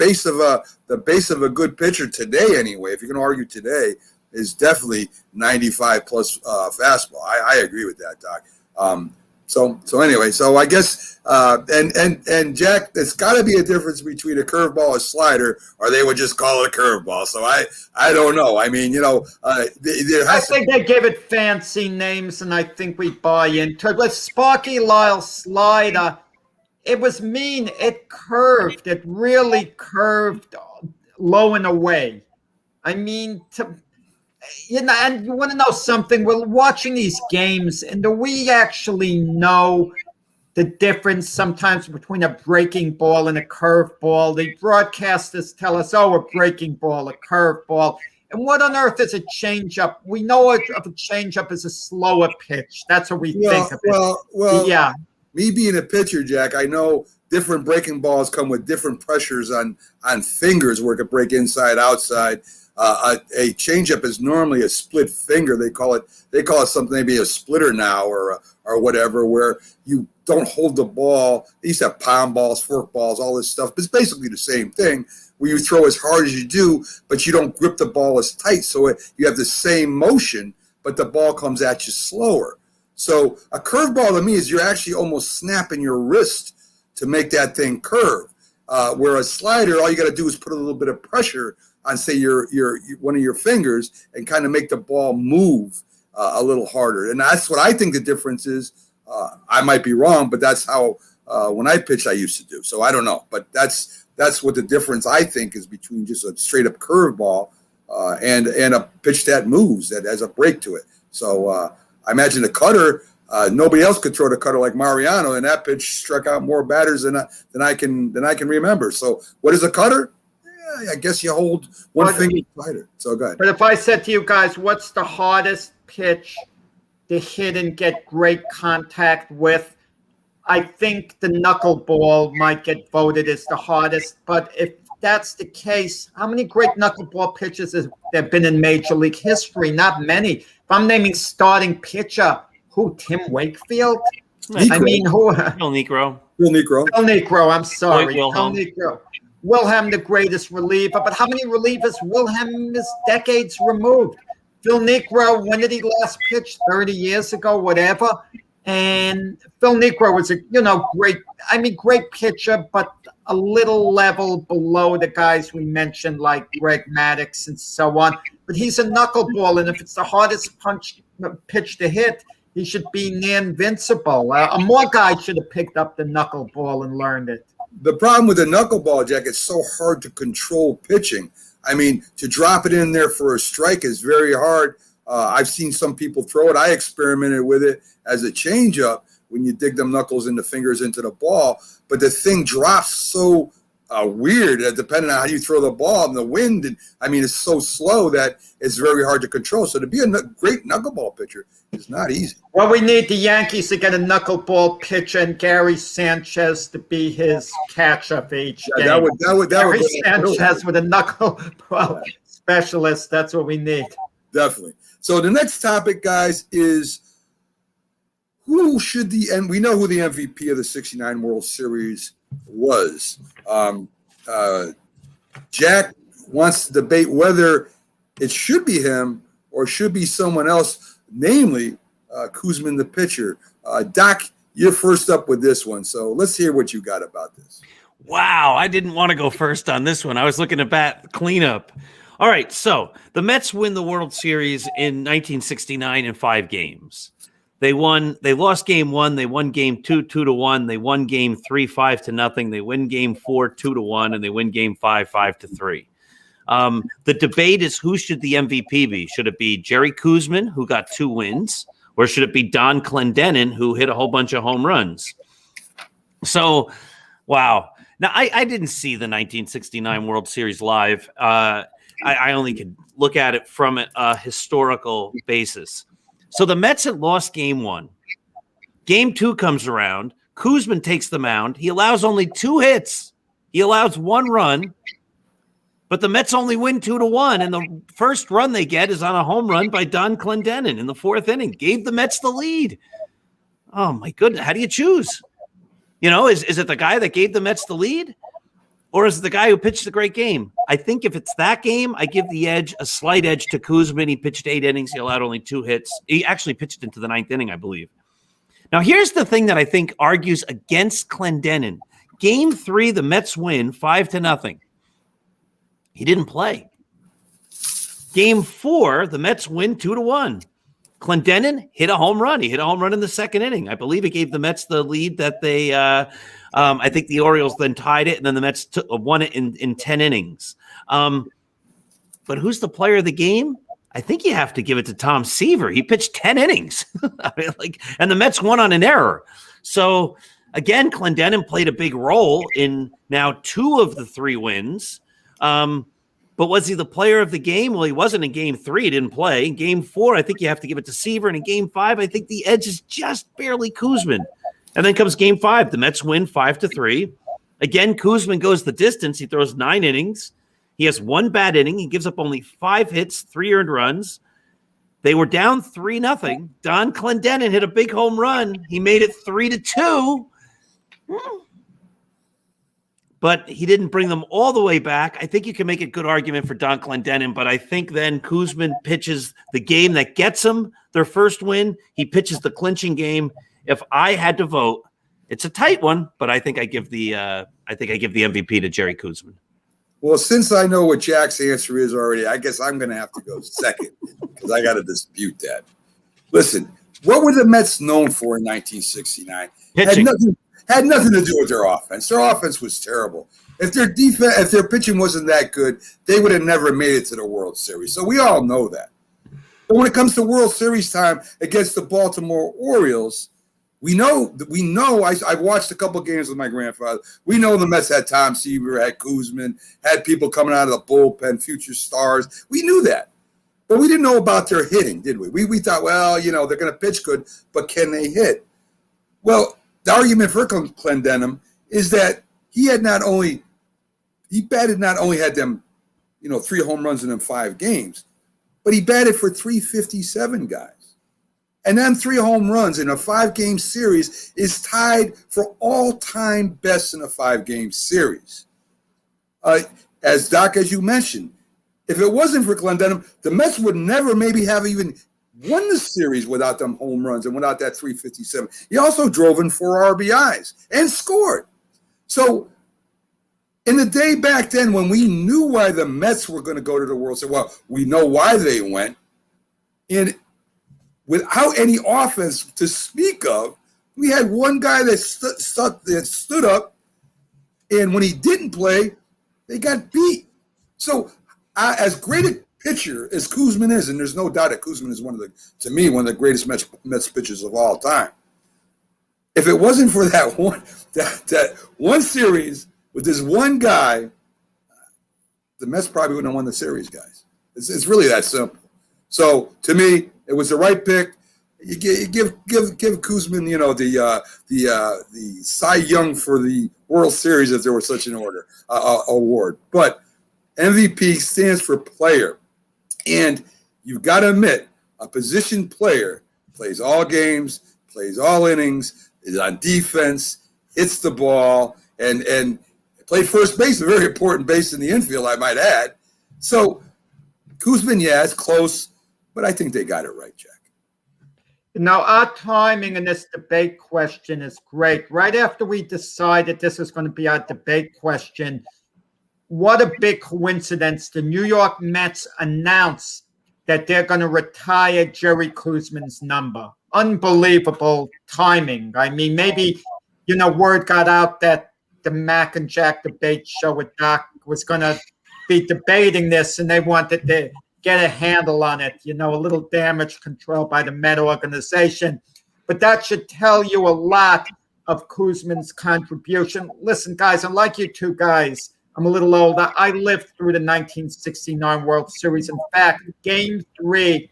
base of a good pitcher today, anyway, if you're going to argue today, is definitely 95 plus fastball. I agree with that, Doc. So anyway, so I guess and Jack, there's got to be a difference between a curveball and a slider, or they would just call it a curveball. So I don't know. I mean, I think they gave it fancy names, and I think we buy into it. But Sparky Lyle slider, it was mean. It curved. It really curved low and away. I mean, and you want to know something? We're watching these games, and do we actually know the difference sometimes between a breaking ball and a curve ball? The broadcasters tell us, oh, a breaking ball, a curve ball. And what on earth is a changeup? We know of a changeup is a slower pitch. That's what we think of it. Well, yeah. Me being a pitcher, Jack, I know different breaking balls come with different pressures on fingers where it could break inside, outside. A changeup is normally a split finger. They call it something, maybe a splitter now or whatever, where you don't hold the ball. They used to have palm balls, fork balls, all this stuff. But it's basically the same thing, where you throw as hard as you do, but you don't grip the ball as tight. So you have the same motion, but the ball comes at you slower. So a curveball to me is you're actually almost snapping your wrist to make that thing curve. Where a slider, all you got to do is put a little bit of pressure on, say, your one of your fingers and kind of make the ball move a little harder. And that's what I think the difference is. I might be wrong, but that's how when I pitched I used to do. So I don't know, but that's what the difference I think is between just a straight up curveball and a pitch that moves, that has a break to it. So I imagine the cutter. Nobody else could throw the cutter like Mariano, and that pitch struck out more batters than I can remember. So what is a cutter? I guess you hold one finger slider. So go ahead. But if I said to you guys, what's the hardest pitch to hit and get great contact with? I think the knuckleball might get voted as the hardest. But if that's the case, how many great knuckleball pitches have there been in Major League history? Not many. If I'm naming starting pitcher, who? Tim Wakefield? Negro. I mean, who? Phil Niekro. Phil Niekro. Phil Niekro. I'm sorry. Phil Niekro. Wilhelm, the greatest reliever, but how many relievers? Wilhelm is decades removed. Phil Niekro, when did he last pitch? 30 years ago, whatever. And Phil Niekro was great pitcher, but a little level below the guys we mentioned, like Greg Maddux and so on. But he's a knuckleball, and if it's the hardest pitch to hit, he should be near invincible. More guys should have picked up the knuckleball and learned it. The problem with the knuckleball, Jack, it's so hard to control pitching. I mean, to drop it in there for a strike is very hard. I've seen some people throw it. I experimented with it as a changeup when you dig them knuckles and the fingers into the ball. But the thing drops so weird, depending on how you throw the ball and the wind. And I mean, it's so slow that it's very hard to control. So to be a great knuckleball pitcher is not easy. Well, we need the Yankees to get a knuckleball pitcher and Gary Sanchez to be his catcher for each game. Gary Sanchez with a knuckleball specialist. That's what we need. Definitely. So the next topic, guys, is who should and we know who the MVP of the '69 World Series was. Jack wants to debate whether it should be him or should be someone else, namely Koosman, the pitcher. Doc, you're first up with this one, so let's hear what you got about this. Wow, I didn't want to go first on this one. I was looking to bat cleanup. All right, so the Mets win the World Series in 1969 in 5 games. They lost game 1, they won game 2, 2-1, they won game 3, 5-0, they win game 4, 2-1, and they win game 5, 5-3. The debate is who should the MVP be? Should it be Jerry Koosman, who got 2 wins, Or should it be Don Clendenin, who hit a whole bunch of home runs? So, wow. Now, I didn't see the 1969 World Series live. I only could look at it from a historical basis. So the Mets had lost game 1. Game 2 comes around. Koosman takes the mound. He allows only 2 hits. He allows 1 run. But the Mets only win 2-1, and the first run they get is on a home run by Don Clendenin in the 4th inning. Gave the Mets the lead. Oh, my goodness. How do you choose? Is it the guy that gave the Mets the lead? Or is it the guy who pitched the great game? I think if it's that game, I give a slight edge to Koosman. He pitched 8 innings. He allowed only 2 hits. He actually pitched into the 9th inning, I believe. Now, here's the thing that I think argues against Clendenin. Game 3, the Mets win 5-0. He didn't play. Game 4, the Mets win 2-1. Clendenin hit a home run. He hit a home run in the 2nd inning. I believe it gave the Mets the lead that they I think the Orioles then tied it, and then the Mets won it in 10 innings. But who's the player of the game? I think you have to give it to Tom Seaver. He pitched 10 innings. And the Mets won on an error. So, again, Clendenin played a big role in now 2 of the 3 wins. But was he the player of the game? Well, he wasn't in game 3. He didn't play. In game 4, I think you have to give it to Seaver. And in game 5, I think the edge is just barely Koosman. And then comes game 5. The Mets win 5-3. Again, Koosman goes the distance. He throws 9 innings. He has 1 bad inning. He gives up only 5 hits, 3 earned runs. They were down 3-0. Don Clendenin hit a big home run. He made it 3-2. But he didn't bring them all the way back. I think you can make a good argument for Don Clendenin, but I think then Koosman pitches the game that gets them their first win. He pitches the clinching game. If I had to vote, it's a tight one, but I think I give the MVP to Jerry Koosman. Well, since I know what Jack's answer is already, I guess I'm going to have to go second because I got to dispute that. Listen, what were the Mets known for in 1969? Pitching. Had nothing to do with their offense. Their offense was terrible. If their pitching wasn't that good, they would have never made it to the World Series. So we all know that. But when it comes to World Series time against the Baltimore Orioles, we know. I've watched a couple games with my grandfather. We know the Mets had Tom Seaver, had Koosman, had people coming out of the bullpen, future stars. We knew that. But we didn't know about their hitting, did we? We thought, well, they're going to pitch good, but can they hit? Well, the argument for Clendenin is that he batted not only had them, 3 home runs in them 5 games, but he batted for 357 guys. And then 3 home runs in a 5-game series is tied for all-time best in a 5-game series. As you mentioned, if it wasn't for Clendenin, the Mets would never maybe have even won the series without them home runs and without that 357. He also drove in 4 RBIs and scored. So in the day back then when we knew why the Mets were going to go to the World Series, well, we know why they went. And without any offense to speak of, we had one guy that stood up, and when he didn't play, they got beat. So as great a pitcher as Koosman is, and there's no doubt that Koosman is one of the greatest Mets pitchers of all time. If it wasn't for that one series with this one guy, the Mets probably wouldn't have won the series, guys. It's really that simple. So to me, it was the right pick. You give Koosman, the Cy Young for the World Series if there was such an award. But MVP stands for player. And you've got to admit, a position player plays all games, plays all innings, is on defense, hits the ball, and played first base, a very important base in the infield, I might add. So Koosman, it's close, but I think they got it right, Jack. Now, our timing in this debate question is great. Right after we decided this is going to be our debate question, what a big coincidence. The New York Mets announced that they're going to retire Jerry Koosman's number. Unbelievable timing. I mean, maybe, word got out that the Mac and Jack debate show with Doc was going to be debating this, and they wanted get a handle on it. A little damage control by the Met organization. But that should tell you a lot of Koosman's contribution. Listen, guys, unlike you two guys, I'm a little older. I lived through the 1969 World Series. In fact, Game 3,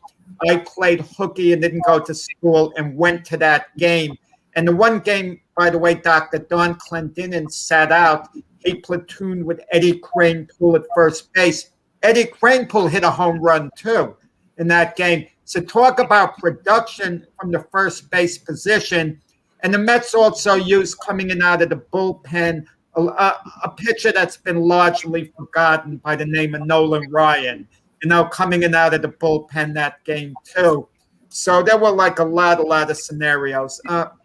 I played hooky and didn't go to school and went to that game. And the one game, by the way, Dr. Don Clendenin sat out. He platooned with Eddie Kranepool at first base. Eddie Kranepool hit a home run, too, in that game. So talk about production from the first base position. And the Mets also used, coming in out of the bullpen, a pitcher that's been largely forgotten by the name of Nolan Ryan, coming in out of the bullpen that game, too. So there were like a lot of scenarios.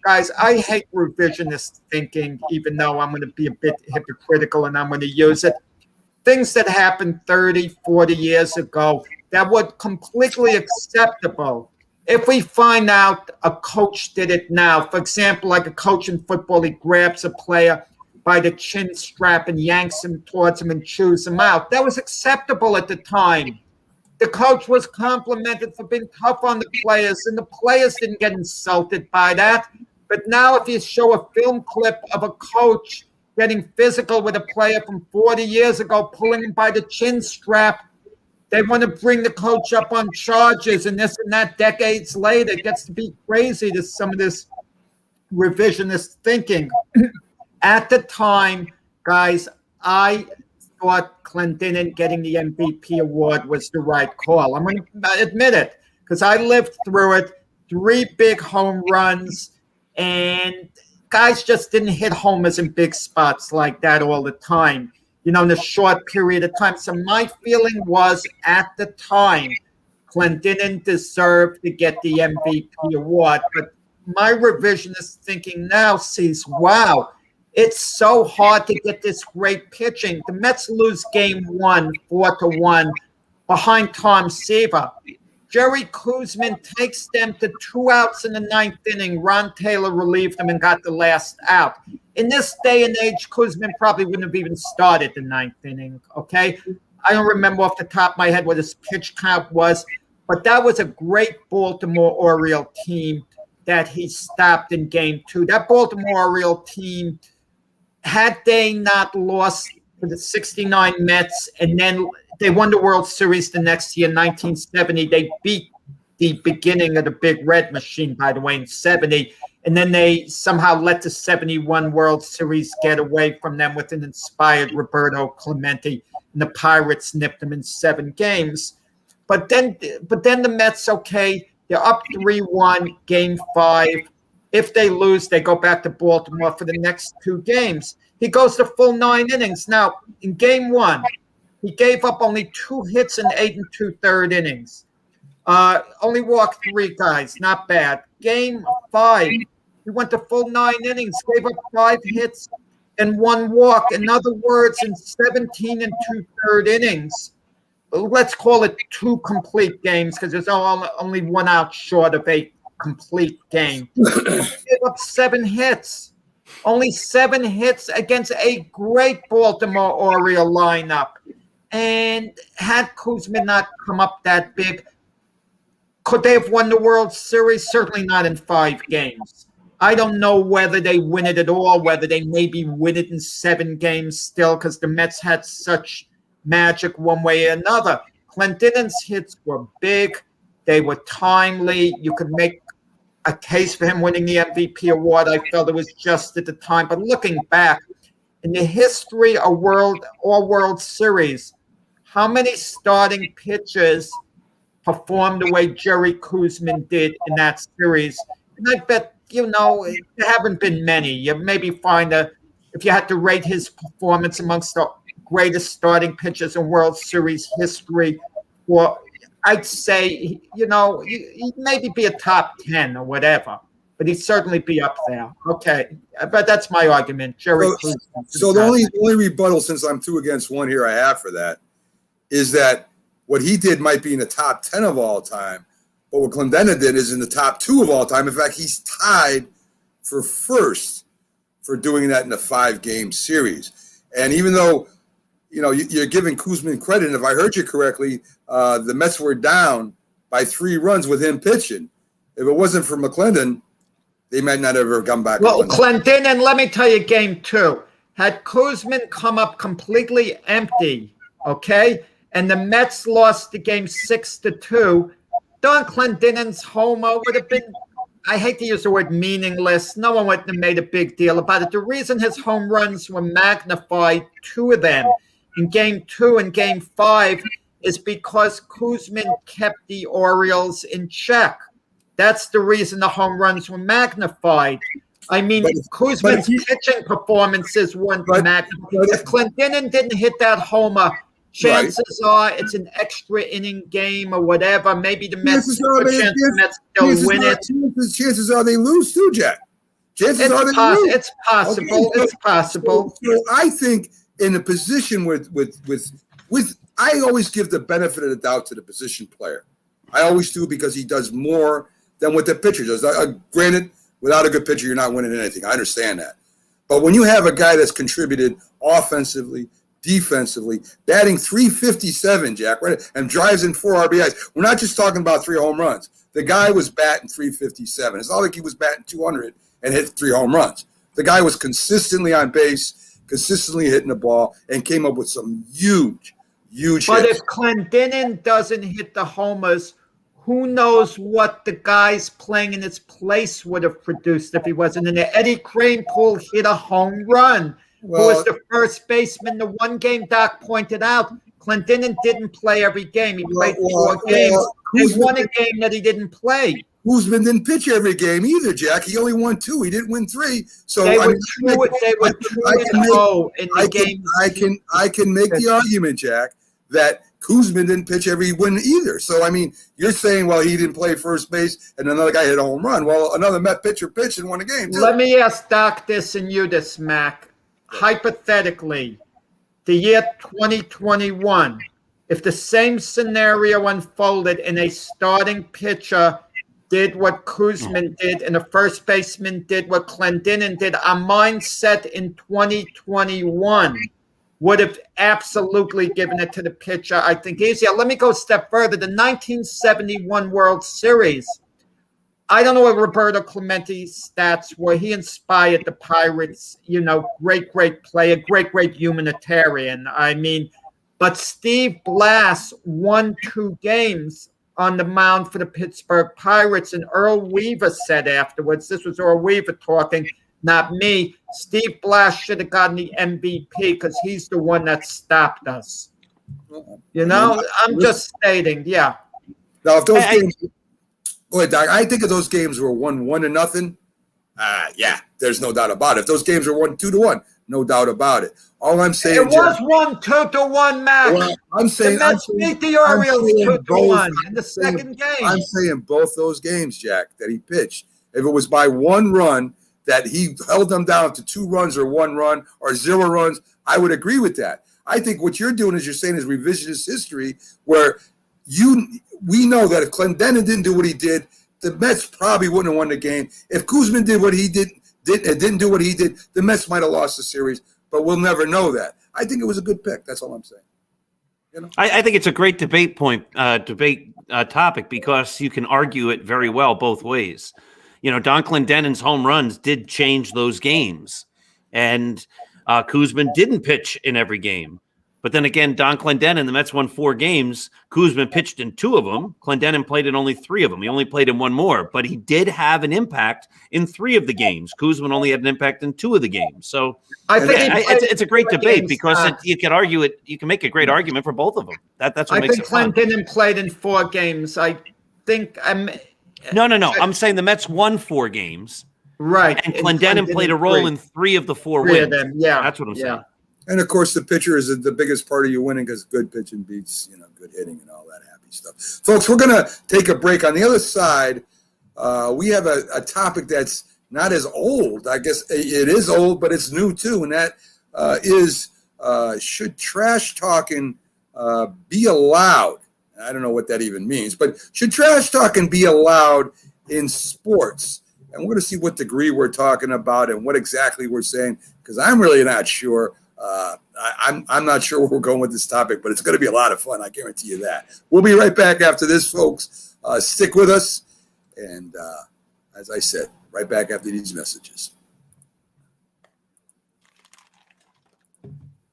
Guys, I hate revisionist thinking, even though I'm going to be a bit hypocritical and I'm going to use it. Things that happened 30, 40 years ago that were completely acceptable. If we find out a coach did it now, for example, like a coach in football, he grabs a player by the chin strap and yanks him towards him and chews him out. That was acceptable at the time. The coach was complimented for being tough on the players, and the players didn't get insulted by that. But now if you show a film clip of a coach getting physical with a player from 40 years ago, pulling him by the chin strap, they want to bring the coach up on charges and this and that decades later. It gets to be crazy to some of this revisionist thinking. At the time, guys, I thought Clendenin getting the MVP award was the right call. I'm going to admit it because I lived through it. 3 big home runs, and guys just didn't hit homers in big spots like that all the time, in a short period of time. So my feeling was at the time, Clendenin deserved to get the MVP award. But my revisionist thinking now sees, wow, it's so hard to get this great pitching. The Mets lose game 1, 4-1, behind Tom Seaver. Jerry Koosman takes them to 2 outs in the 9th inning. Ron Taylor relieved them and got the last out. In this day and age, Koosman probably wouldn't have even started the 9th inning, okay? I don't remember off the top of my head what his pitch count was, but that was a great Baltimore Oriole team that he stopped in game 2. That Baltimore Oriole team, had they not lost to the 69 Mets and then they won the World Series the next year, 1970, they beat the beginning of the Big Red Machine, by the way, in 70. And then they somehow let the 71 World Series get away from them with an inspired Roberto Clemente. And the Pirates nipped them in 7 games. But then the Mets, okay, they're up 3-1, game 5. If they lose, they go back to Baltimore for the next 2 games. He goes to full 9 innings. Now, in game 1, he gave up only 2 hits in 8 2/3 innings. Only walked 3 guys. Not bad. Game 5, he went to full 9 innings, gave up 5 hits and 1 walk. In other words, in 17 2/3 innings, let's call it 2 complete games because there's only 1 out short of a complete game. He gave up 7 hits. Only 7 hits against a great Baltimore Oriole lineup. And had Koosman not come up that big, could they have won the World Series? Certainly not in 5 games. I don't know whether they win it at all, whether they maybe win it in 7 games still, because the Mets had such magic one way or another. Clendenin's hits were big. They were timely. You could make a case for him winning the MVP award. I felt it was just at the time. But looking back, in the history of World Series, how many starting pitchers performed the way Jerry Koosman did in that series? And I bet, there haven't been many. You maybe find if you had to rate his performance amongst the greatest starting pitchers in World Series history, I'd say, he'd maybe be a top 10 or whatever, but he'd certainly be up there. Okay, but that's my argument. Jerry Koosman. So the only rebuttal, since I'm 2 against 1 here, I have for that is that what he did might be in the top 10 of all time, but what Clendenin did is in the top 2 of all time. In fact, he's tied for first for doing that in a 5-game series. And even though, you're giving Koosman credit. And if I heard you correctly, the Mets were down by 3 runs with him pitching. If it wasn't for McClendon, they might not have ever come back. Well, Clendenon, let me tell you, game 2. Had Koosman come up completely empty, okay, and the Mets lost the game 6-2, Don Clendenon's homer would have been, I hate to use the word meaningless. No one would have made a big deal about it. The reason his home runs were magnified, 2 of them, in game 2 and game 5, is because Koosman kept the Orioles in check. That's the reason the home runs were magnified. I mean, Koosman's pitching performances weren't magnified. If Clendenon didn't hit that homer, chances are it's an extra inning game or whatever. Maybe the Mets still win it. Chances are they lose too, Jack. Chances are they lose. It's possible. Okay, it's possible. So I think in a position with I always give the benefit of the doubt to the position player. I always do, because he does more than what the pitcher does. Granted, without a good pitcher, you're not winning anything. I understand that. But when you have a guy that's contributed offensively, defensively, batting .357, Jack, right, and drives in 4 RBIs, we're not just talking about 3 home runs. The guy was batting .357. It's not like he was batting .200 and hit 3 home runs. The guy was consistently on base, consistently hitting the ball, and came up with some huge But hits. if Clendenon doesn't hit the homers, who knows what the guys playing in his place would have produced if he wasn't in there. Eddie Kranepool hit a home run. Who was the first baseman? The one game Doc pointed out, Clendenon didn't play every game. He played 4 games. He won a game that he didn't play. Koosman didn't pitch every game either, Jack. He only won 2. He didn't win 3. So They I were mean, 2-0 in the game. I can make the argument, Jack, that Koosman didn't pitch every win either. So I mean, you're saying, well, he didn't play first base and another guy hit a home run. Well, another Met pitcher pitched and won a game too. Let me ask Doc this and you this, Mac. Hypothetically, the year 2021, if the same scenario unfolded and a starting pitcher did what Koosman did and a first baseman did what Clendenon did, our mindset in 2021 would have absolutely given it to the pitcher, I think, easier. Let me go a step further. The 1971 World Series, I don't know what Roberto Clemente's stats were. He inspired the Pirates, great player, great humanitarian. I mean, but Steve Blass won 2 games on the mound for the Pittsburgh Pirates, and Earl Weaver said afterwards, this was Earl Weaver talking, not me, Steve Blass should have gotten the MVP because he's the one that stopped us. I'm just stating, yeah. Now, if those games, go ahead, Doc. I think if those games were 1-0, yeah, there's no doubt about it. If those games were 1-2-1, no doubt about it. All I'm saying, it was 1-2-1, Mac. Well, I'm saying, the Mets beat the Orioles 2-1 in the second game. I'm saying both those games, Jack, that he pitched. If it was by 1 run, that he held them down to 2 runs or 1 run or 0 runs, I would agree with that. I think what you're doing is you're saying is revisionist history, where we know that if Clendenon didn't do what he did, the Mets probably wouldn't have won the game. If Koosman did what he didn't do what he did, the Mets might have lost the series, but we'll never know that. I think it was a good pick. That's all I'm saying. I think it's a great debate topic, because you can argue it very well both ways. Don Clendenon's home runs did change those games, and Koosman didn't pitch in every game. But then again, Don Clendenon, the Mets won 4 games. Koosman pitched in 2 of them. Clendenon played in only 3 of them. He only played in 1 more, but he did have an impact in 3 of the games. Koosman only had an impact in 2 of the games. So I think it's a great debate, because you can argue it. You can make a great argument for both of them. That's what makes it fun. I think Clendenon played in 4 games. I think No. I'm saying the Mets won 4 games. Right. And Clendenon played a role in 3 of the 4 3 wins. of them, yeah. That's what I'm saying. And of course, the pitcher is the biggest part of you winning, because good pitching beats, good hitting and all that happy stuff. Folks, we're going to take a break. On the other side, we have a topic that's not as old. I guess it is old, but it's new too. And that is, should trash talking be allowed? I don't know what that even means, but should trash talking be allowed in sports? And we're going to see what degree we're talking about and what exactly we're saying, because I'm really not sure. I'm not sure where we're going with this topic, but it's going to be a lot of fun. I guarantee you that. We'll be right back after this, folks. Stick with us. And as I said, right back after these messages.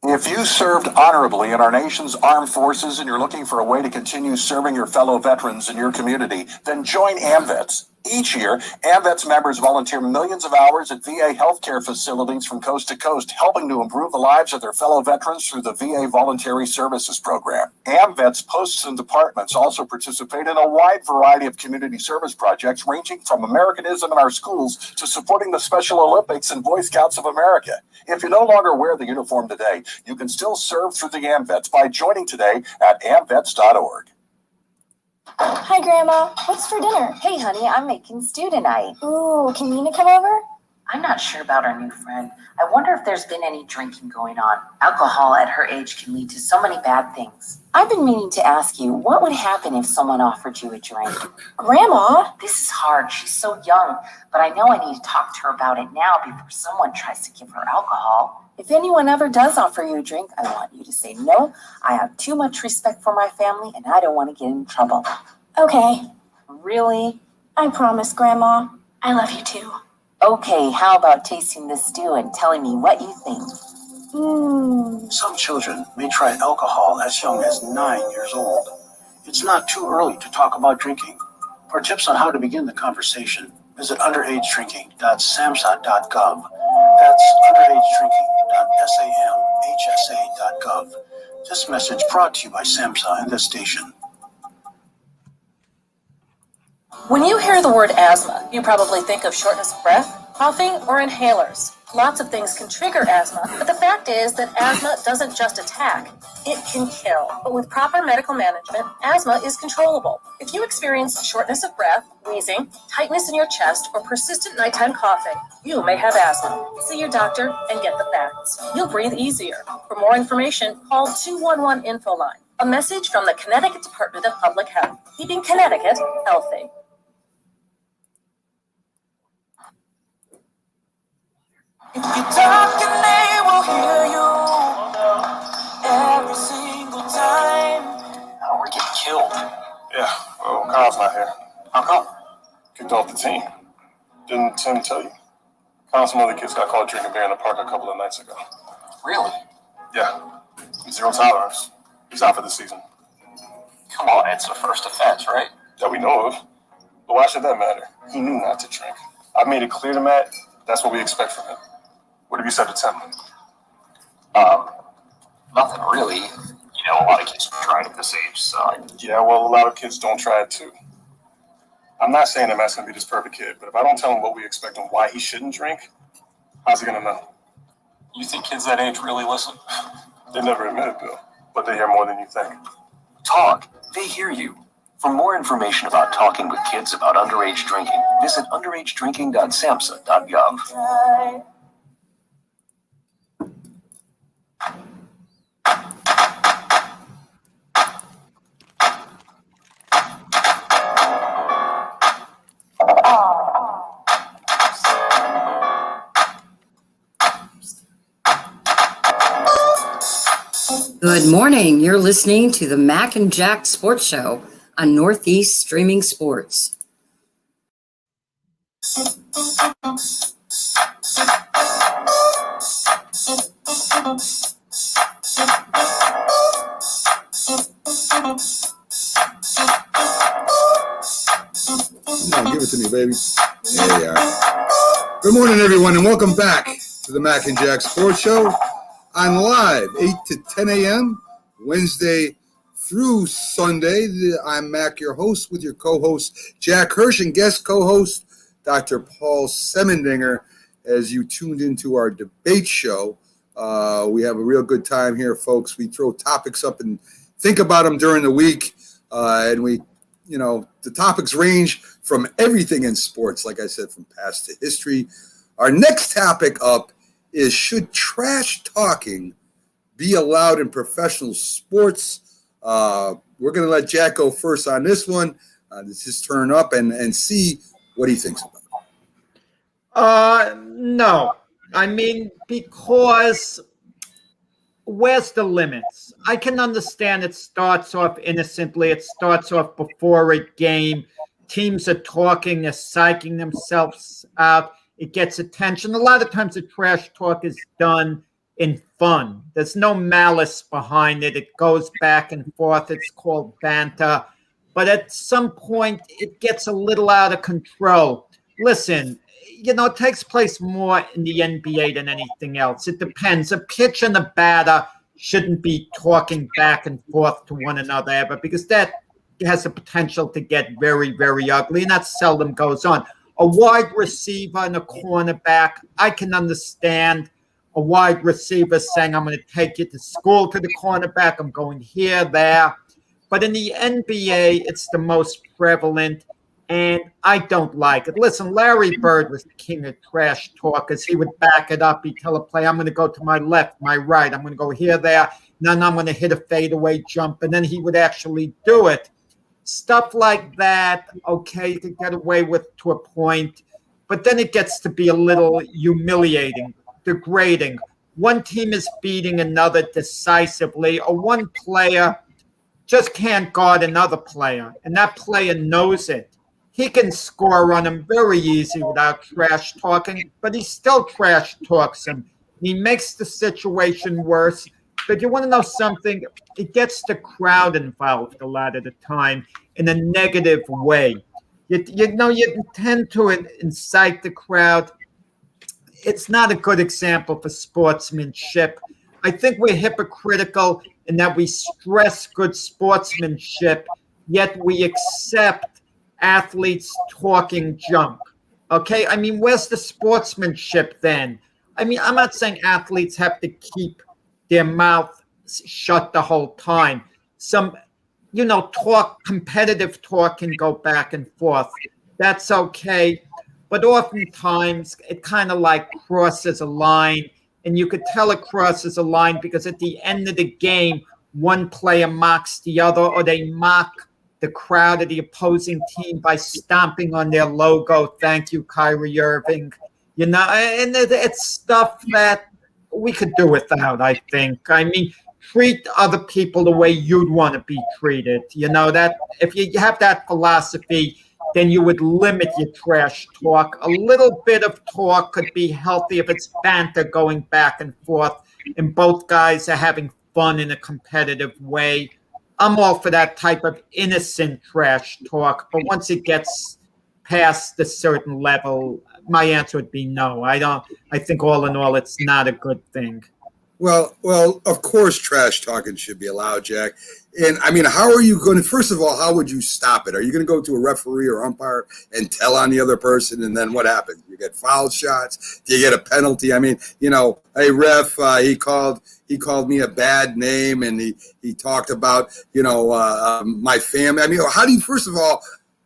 If you served honorably in our nation's armed forces and you're looking for a way to continue serving your fellow veterans in your community, then join AMVETS. Each year, AMVETS members volunteer millions of hours at VA healthcare facilities from coast to coast, helping to improve the lives of their fellow veterans through the VA Voluntary Services Program. AMVETS posts and departments also participate in a wide variety of community service projects, ranging from Americanism in our schools to supporting the Special Olympics and Boy Scouts of America. If you no longer wear the uniform today, you can still serve through the AMVETS by joining today at amvets.org. Hi, Grandma. What's for dinner? Hey, honey, I'm making stew tonight. Ooh, can Nina come over? I'm not sure about our new friend. I wonder if there's been any drinking going on. Alcohol at her age can lead to so many bad things. I've been meaning to ask you, what would happen if someone offered you a drink? Grandma? This is hard. She's so young, but I know I need to talk to her about it now before someone tries to give her alcohol. If anyone ever does offer you a drink, I want you to say no. I have too much respect for my family, and I don't want to get in trouble. Okay. Really? I promise, Grandma. I love you too. Okay, how about tasting the stew and telling me what you think? Some children may try alcohol as young as 9 years old. It's not too early to talk about drinking. For tips on how to begin the conversation, visit underagedrinking.samhsa.gov. That's underagedrinking.samhsa.gov. This message brought to you by SAMHSA and this station. When you hear the word asthma, you probably think of shortness of breath, coughing, or inhalers. Lots of things can trigger asthma, but the fact is that asthma doesn't just attack, it can kill. But with proper medical management, asthma is controllable. If you experience shortness of breath, wheezing, tightness in your chest, or persistent nighttime coughing, you may have asthma. See your doctor and get the facts. You'll breathe easier. For more information, call 211 Info Line. A message from the Connecticut Department of Public Health, keeping Connecticut healthy. If you talk and they will hear you every single time. Oh, we're getting killed. Yeah, well, Kyle's not here. How come? Kicked off the team. Didn't Tim tell you? Kyle and some other kids got caught drinking beer in the park a couple of nights ago. Really? Yeah. Zero tolerance. He's out for the season. Come on, it's a first offense, right? That we know of. But why should that matter? He knew not to drink. I made it clear to Matt, that's what we expect from him. What have you said to Tim? Nothing really. You know, a lot of kids try it at this age, so. Yeah, well, a lot of kids don't try it too. I'm not saying that Matt's gonna be this perfect kid, but if I don't tell him what we expect and why he shouldn't drink, how's he gonna know? You think kids that age really listen? They never admit it, Bill, but they hear more than you think. Talk. They hear you. For more information about talking with kids about underage drinking, visit underagedrinking.samhsa.gov. Good morning. You're listening to the Mac and Jack Sports Show on Northeast Streaming Sports. Come on, give it to me, baby. There you are. Good morning, everyone, and welcome back to the Mac and Jack Sports Show on live, 8 to 10 a.m., Wednesday through Sunday. I'm Mac, your host, with your co-host, Jack Hirsch, and guest co-host, Dr. Paul Semendinger, as you tuned into our debate show. We have a real good time here, folks. We throw topics up and think about them during the week, and we, you know, the topics range from everything in sports, like I said, from past to history. Our next topic up is, should trash talking be allowed in professional sports? We're going to let Jack go first on this one. This is turn up and see what he thinks about it. No. I mean, because where's the limits? I can understand it starts off innocently. It starts off before a game. Teams are talking, they're psyching themselves out. It gets attention. A lot of times the trash talk is done in fun. There's no malice behind it. It goes back and forth. It's called banter. But at some point, it gets a little out of control. Listen, it takes place more in the NBA than anything else. It depends. A pitcher and a batter shouldn't be talking back and forth to one another ever, because that has the potential to get very, very ugly, and that seldom goes on. A wide receiver and a cornerback, I can understand a wide receiver saying, I'm going to take you to school, to the cornerback, I'm going here, there. But in the NBA, it's the most prevalent, and I don't like it. Listen, Larry Bird was the king of trash talkers. He would back it up. He'd tell a player, I'm going to go to my left, my right. I'm going to go here, there. Then I'm going to hit a fadeaway jump, and then he would actually do it. Stuff like that, okay, you can get away with to a point, but then it gets to be a little humiliating, degrading. One team is beating another decisively, or one player just can't guard another player, and that player knows it. He can score on him very easy without trash talking, but he still trash talks him. He makes the situation worse. But you want to know something? It gets the crowd involved a lot of the time in a negative way. You tend to incite the crowd. It's not a good example for sportsmanship. I think we're hypocritical in that we stress good sportsmanship, yet we accept athletes talking junk. Okay? I mean, where's the sportsmanship then? I mean, I'm not saying athletes have to keep their mouth shut the whole time. Some, competitive talk can go back and forth. That's okay. But oftentimes it kind of like crosses a line, and you could tell it crosses a line because at the end of the game, one player mocks the other, or they mock the crowd of the opposing team by stomping on their logo. Thank you, Kyrie Irving. And it's stuff that we could do without, I think. I mean, treat other people the way you'd want to be treated. That if you have that philosophy, then you would limit your trash talk. A little bit of talk could be healthy if it's banter going back and forth and both guys are having fun in a competitive way. I'm all for that type of innocent trash talk, but once it gets past a certain level, my answer would be no. I think all in all, it's not a good thing. Well, of course, trash talking should be allowed, Jack. And I mean, how are you going to, first of all, how would you stop it? Are you going to go to a referee or umpire and tell on the other person? And then what happens? You get foul shots? Do you get a penalty? I mean, hey, ref, he called me a bad name, and he talked about, my family. I mean, how do you, first of all,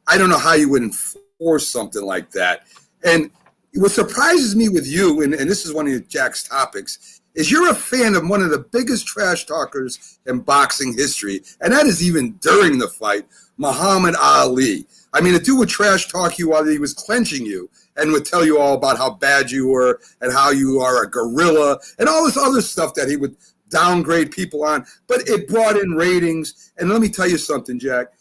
I don't know how you would enforce something like that. And what surprises me with you, and this is one of Jack's topics, is you're a fan of one of the biggest trash talkers in boxing history, and that is even during the fight, Muhammad Ali. I mean, the dude would trash talk you while he was clenching you and would tell you all about how bad you were and how you are a gorilla and all this other stuff that he would downgrade people on. But it brought in ratings. And let me tell you something, Jack.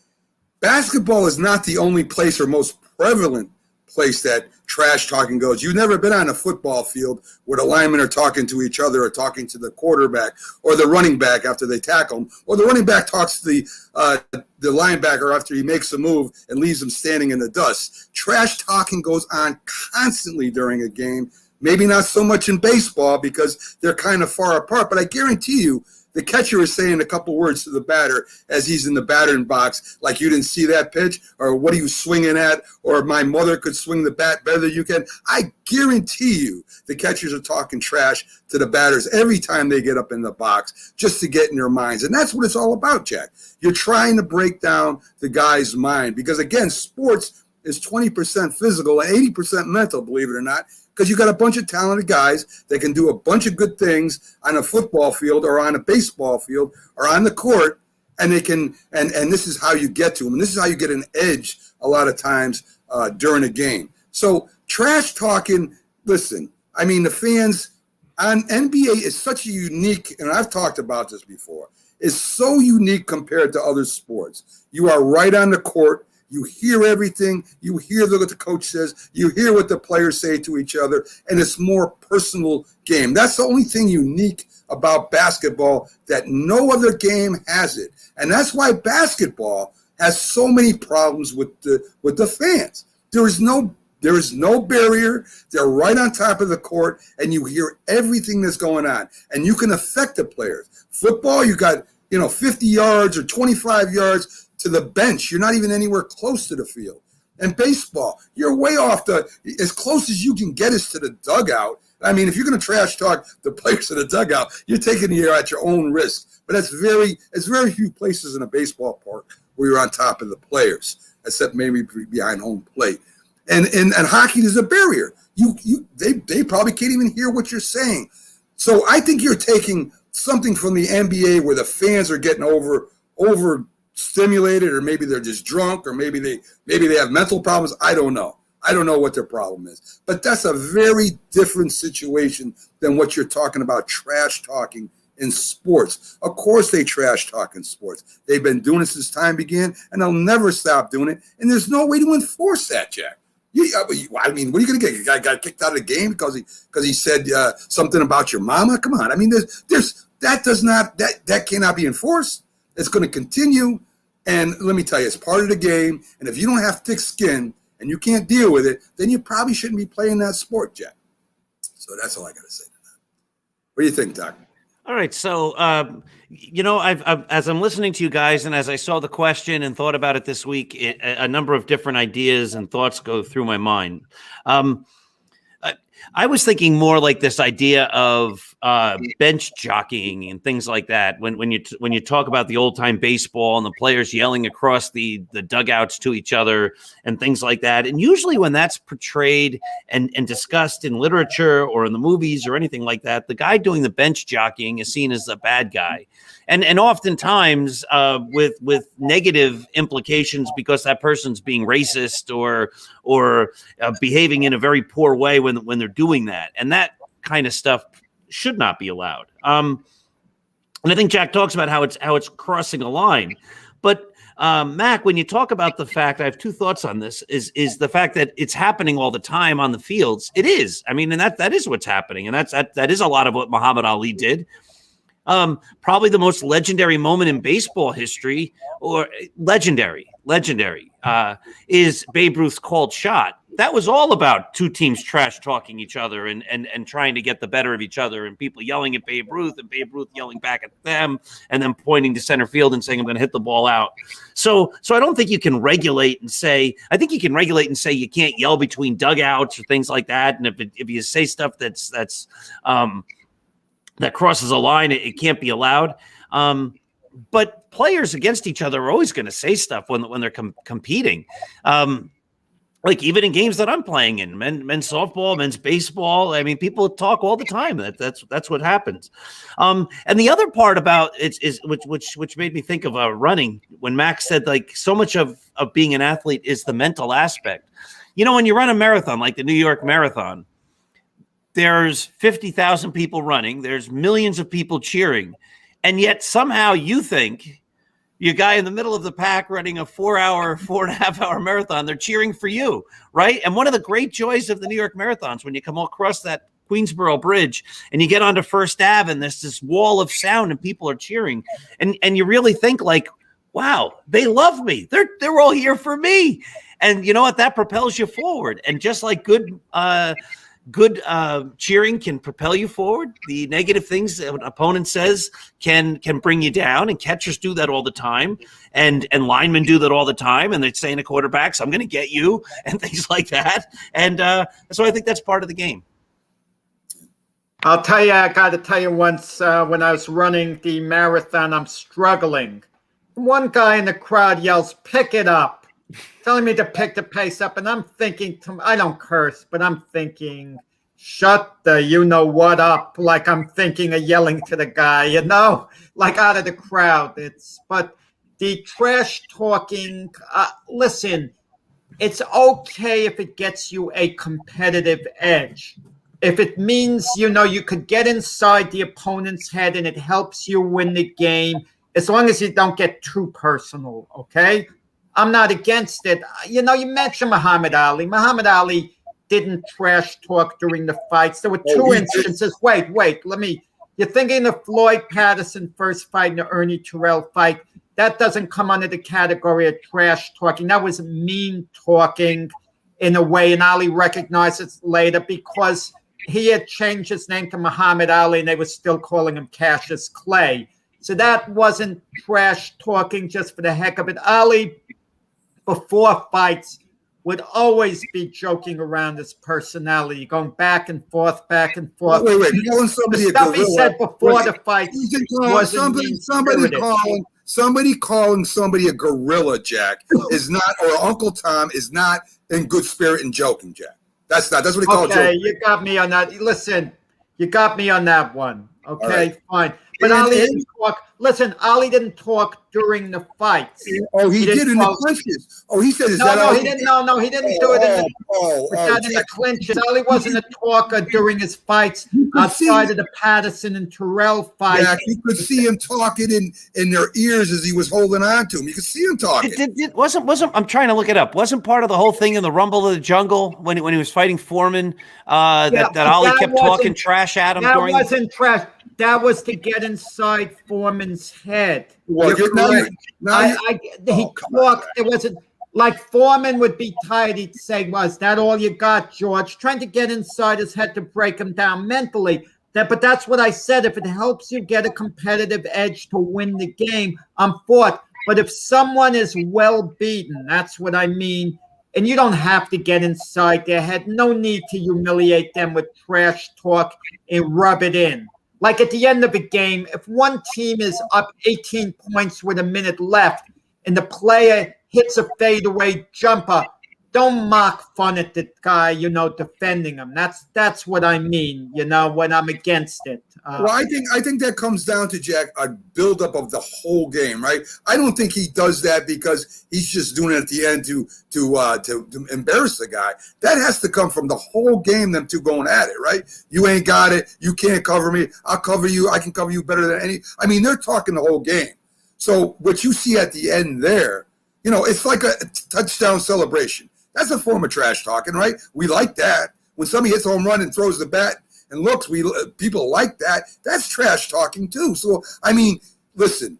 Basketball is not the only place or most prevalent place that trash talking goes. You've never been on a football field where the linemen are talking to each other or talking to the quarterback or the running back after they tackle him, or the running back talks to the linebacker after he makes a move and leaves him standing in the dust. Trash talking goes on constantly during a game. Maybe not so much in baseball because they're kind of far apart, but I guarantee you the catcher is saying a couple words to the batter as he's in the batting box, like, you didn't see that pitch, or what are you swinging at, or my mother could swing the bat better than you can. I guarantee you the catchers are talking trash to the batters every time they get up in the box just to get in their minds. And that's what it's all about, Jack. You're trying to break down the guy's mind because, again, sports is 20% physical and 80% mental, believe it or not. Because you got a bunch of talented guys that can do a bunch of good things on a football field or on a baseball field or on the court, and they can, and this is how you get to them. And this is how you get an edge a lot of times during a game. So trash talking, listen, I mean, the fans, on NBA is such a unique, and I've talked about this before, is so unique compared to other sports. You are right on the court. You hear everything. You hear what the coach says. You hear what the players say to each other, and it's more personal game. That's the only thing unique about basketball, that no other game has it. And that's why basketball has so many problems with the fans. There is no barrier. They're right on top of the court, and you hear everything that's going on, and you can affect the players. Football, you got 50 yards or 25 yards to the bench. You're not even anywhere close to the field. And baseball, you're way off as close as you can get is to the dugout. I mean, if you're going to trash talk the players in the dugout, you're taking it at your own risk. But it's very few places in a baseball park where you're on top of the players, except maybe behind home plate. And hockey, there's a barrier. They probably can't even hear what you're saying. So I think you're taking something from the NBA where the fans are getting overstimulated, or maybe they're just drunk, or maybe they have mental problems. I don't know. I don't know what their problem is. But that's a very different situation than what you're talking about, trash talking in sports. Of course they trash talk in sports. They've been doing it since time began, and they'll never stop doing it. And there's no way to enforce that, Jack. I mean, what are you going to get? A guy got kicked out of the game because he said something about your mama? Come on. I mean, that cannot be enforced. It's going to continue. And let me tell you, it's part of the game. And if you don't have thick skin and you can't deal with it, then you probably shouldn't be playing that sport, Jack. So that's all I got to say to that. What do you think, Doc? All right. So, I've as I'm listening to you guys, and as I saw the question and thought about it this week, a number of different ideas and thoughts go through my mind. I was thinking more like this idea of bench jockeying and things like that. When you talk about the old time baseball and the players yelling across the dugouts to each other and things like that, and usually when that's portrayed and discussed in literature or in the movies or anything like that, the guy doing the bench jockeying is seen as a bad guy, and oftentimes with negative implications because that person's being racist or behaving in a very poor way when they're doing that, and that kind of stuff should not be allowed. And I think Jack talks about how it's crossing a line. But Mac, when you talk about the fact, I have two thoughts on this, is the fact that it's happening all the time on the fields. It is. I mean, and that is what's happening. And that is a lot of what Muhammad Ali did. Probably the most legendary moment in baseball history, or legendary, is Babe Ruth's called shot. That was all about two teams trash talking each other and trying to get the better of each other, and people yelling at Babe Ruth and Babe Ruth yelling back at them, and then pointing to center field and saying, I'm going to hit the ball out. So I don't think you can regulate and say, I think you can regulate and say you can't yell between dugouts or things like that. And if you say stuff that's that crosses a line, it can't be allowed. But players against each other are always going to say stuff when they're competing. Like even in games that I'm playing in, men's softball, men's baseball. I mean, people talk all the time. That's what happens. And the other part about it is which made me think of running, when Max said like so much of being an athlete is the mental aspect. When you run a marathon like the New York Marathon, there's 50,000 people running. There's millions of people cheering. And yet somehow you think your guy in the middle of the pack running a 4.5 hour marathon, they're cheering for you, right? And one of the great joys of the New York Marathons, when you come across that Queensboro Bridge and you get onto First Ave and there's this wall of sound and people are cheering. And you really think like, wow, they love me. They're all here for me. And you know what? That propels you forward. And just like good cheering can propel you forward, the negative things that an opponent says can bring you down, and catchers do that all the time, and linemen do that all the time, and they're saying to quarterbacks, I'm going to get you, and things like that. And so I think that's part of the game. I'll tell you, I got to tell you, once when I was running the marathon, I'm struggling. One guy in the crowd yells, pick it up, telling me to pick the pace up. And I'm thinking, I don't curse, but I'm thinking, shut the you-know-what up. Like I'm thinking of yelling to the guy, like out of the crowd. But the trash talking, listen, it's okay if it gets you a competitive edge. if it means, you could get inside the opponent's head and it helps you win the game, as long as you don't get too personal, okay? I'm not against it. You mentioned Muhammad Ali. Muhammad Ali didn't trash talk during the fights. There were two instances. Wait, you're thinking of Floyd Patterson first fight and the Ernie Terrell fight. That doesn't come under the category of trash talking. That was mean talking in a way, and Ali recognized it later because he had changed his name to Muhammad Ali and they were still calling him Cassius Clay. So that wasn't trash talking just for the heck of it. Ali, before fights, would always be joking around his personality, going back and forth. Wait. Calling somebody the stuff he said before the fight somebody calling somebody a gorilla, Jack, is not, or Uncle Tom is not in good spirit and joking, Jack. That's what he called joking. Okay, you got me on that. Listen, you got me on that one. Okay, fine. But Ali didn't talk. Listen, Ali didn't talk during the fights. Oh, he did in the clinches. Oh, he said, he didn't. No, he didn't do it in the clinches. Ali wasn't a talker during his fights outside of the Patterson and Terrell fight. Yeah, you could see him talking in their ears as he was holding on to him. You could see him talking. Wasn't I'm trying to look it up. Wasn't part of the whole thing in the Rumble of the Jungle when he was fighting Foreman that Ali kept talking trash at him? That wasn't trash. That was to get inside Foreman's head. Well, he talked. It wasn't like Foreman would be tired. He'd say, "Was that all you got, George?" Trying to get inside his head to break him down mentally. But that's what I said. If it helps you get a competitive edge to win the game, I'm for it. But if someone is well beaten, that's what I mean. And you don't have to get inside their head. No need to humiliate them with trash talk and rub it in. Like at the end of a game, if one team is up 18 points with a minute left and the player hits a fadeaway jumper, don't mock fun at the guy, defending him. That's what I mean, when I'm against it. Well, I think that comes down to, Jack, a buildup of the whole game, right? I don't think he does that because he's just doing it at the end to embarrass the guy. That has to come from the whole game, them two going at it, right? You ain't got it. You can't cover me. I'll cover you. I can cover you better than any. I mean, they're talking the whole game. So what you see at the end there, it's like a touchdown celebration. That's a form of trash talking, right? We like that. When somebody hits a home run and throws the bat and looks, people like that. That's trash talking too. So, I mean, listen,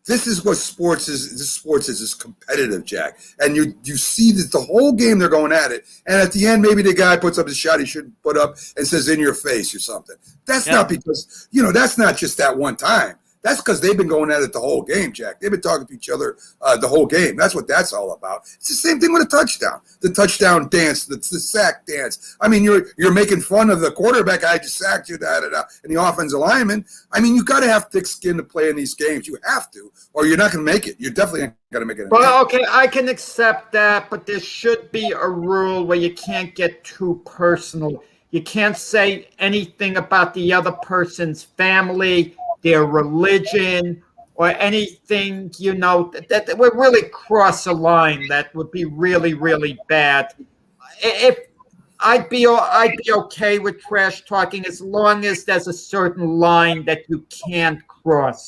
this is what sports is. Sports is competitive, Jack. And you see that the whole game they're going at it. And at the end, maybe the guy puts up a shot he shouldn't put up and says in your face or something. That's not because, that's not just that one time. That's because they've been going at it the whole game, Jack. They've been talking to each other the whole game. That's what that's all about. It's the same thing with a touchdown. The touchdown dance, the sack dance. I mean, you're making fun of the quarterback. I just sacked you, and the offensive lineman. I mean, you got to have thick skin to play in these games. You have to, or you're not going to make it. You're definitely not going to make it. Well, okay, I can accept that, but there should be a rule where you can't get too personal. You can't say anything about the other person's family, their religion, or anything, that would really cross a line that would be really, really bad. If I'd be okay with trash talking as long as there's a certain line that you can't cross.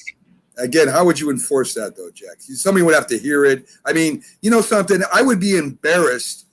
Again, how would you enforce that, though, Jack? Somebody would have to hear it. I mean, something, I would be embarrassed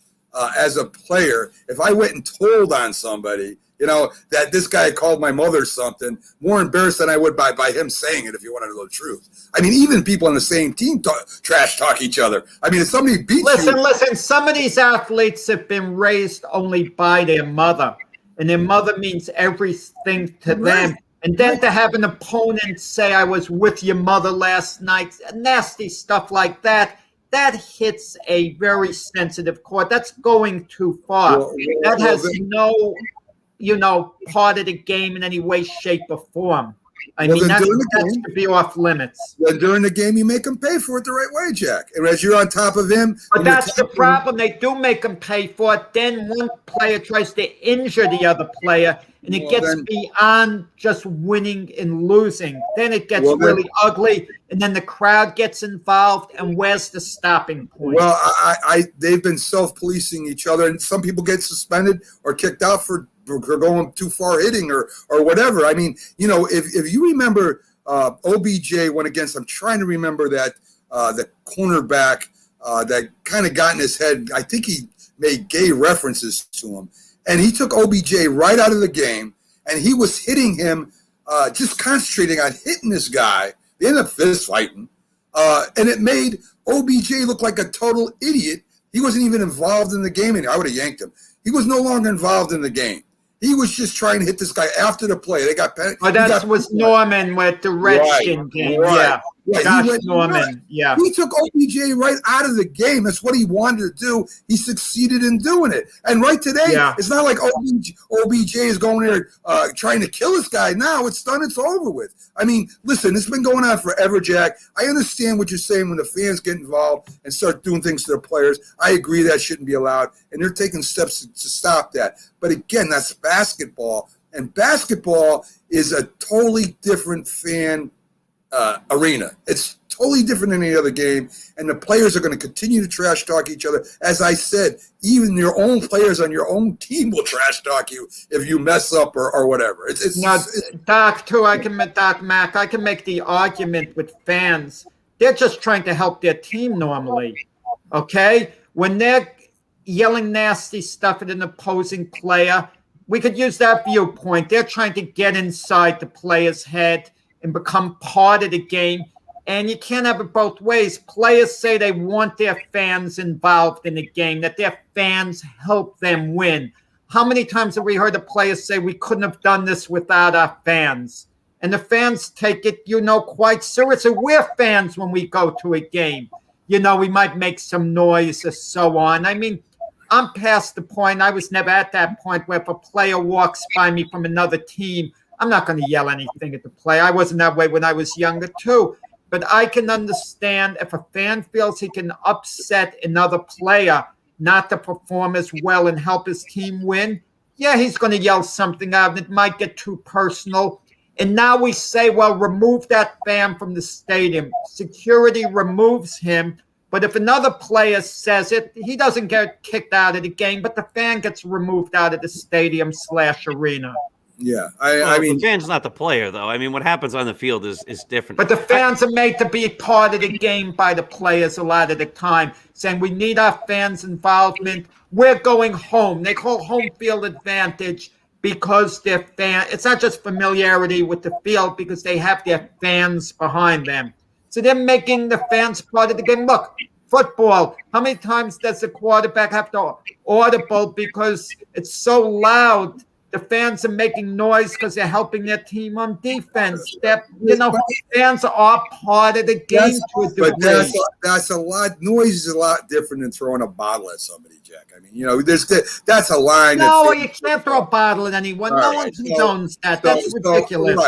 as a player if I went and told on somebody, that this guy called my mother something, more embarrassed than I would by him saying it, if you want to know the truth. I mean, even people on the same team trash talk each other. I mean, if somebody beats you. Listen, some of these athletes have been raised only by their mother, and their mother means everything to them. And then to have an opponent say, I was with your mother last night, nasty stuff like that, that hits a very sensitive chord. That's going too far. That has no part of the game in any way, shape, or form. I mean, that should be off limits. Well, during the game, you make them pay for it the right way, Jack. And as you're on top of him. But that's the problem. They do make them pay for it. Then one player tries to injure the other player, and it gets beyond just winning and losing. Then it gets really ugly, and then the crowd gets involved, and where's the stopping point? Well, they've been self-policing each other, and some people get suspended or kicked out for going too far hitting or whatever. I mean, if you remember OBJ went against, I'm trying to remember that the cornerback that kind of got in his head. I think he made gay references to him, and he took OBJ right out of the game, and he was hitting him, just concentrating on hitting this guy. They ended up fist fighting, and it made OBJ look like a total idiot. He wasn't even involved in the game anymore. I would have yanked him. He was no longer involved in the game. He was just trying to hit this guy after the play. They got panicked. Oh, that was Norman with the Redskin game. Right. Yeah. Gosh, Norman. Yeah. He took OBJ right out of the game. That's what he wanted to do. He succeeded in doing it. And right today, it's not like OBJ is going there trying to kill this guy. Now it's done. It's over with. I mean, listen, it's been going on forever, Jack. I understand what you're saying when the fans get involved and start doing things to their players. I agree that shouldn't be allowed, and they're taking steps to stop that. But again, that's basketball, and basketball is a totally different fan arena. It's totally different than any other game, and the players are going to continue to trash talk each other. As I said, even your own players on your own team will trash talk you if you mess up or whatever. Doc Mac, I can make the argument with fans. They're just trying to help their team normally, okay? When they're yelling nasty stuff at an opposing player, we could use that viewpoint. They're trying to get inside the player's head and become part of the game. And you can't have it both ways. Players say they want their fans involved in the game, that their fans help them win. How many times have we heard the players say we couldn't have done this without our fans? And the fans take it, quite seriously. We're fans when we go to a game. We might make some noise or so on. I mean, I'm past the point. I was never at that point where if a player walks by me from another team, I'm not going to yell anything at the player. I wasn't that way when I was younger, too. But I can understand if a fan feels he can upset another player not to perform as well and help his team win, yeah, he's going to yell something out, and it might get too personal. And now we say, well, remove that fan from the stadium. Security removes him. But if another player says it, he doesn't get kicked out of the game, but the fan gets removed out of the stadium/arena. Yeah, I mean, the fan's not the player, though. I mean, what happens on the field is different. But the fans are made to be part of the game by the players a lot of the time, saying we need our fans' involvement. We're going home. They call home field advantage because their fan. It's not just familiarity with the field because they have their fans behind them. So they're making the fans part of the game. Look, football. How many times does the quarterback have to audible because it's so loud? The fans are making noise because they're helping their team on defense. Fans are part of the game to a degree. But that's a lot. Noise is a lot different than throwing a bottle at somebody, Jack. I mean, that's a line. No, you can't throw a bottle at anyone. No one condones that. That's ridiculous.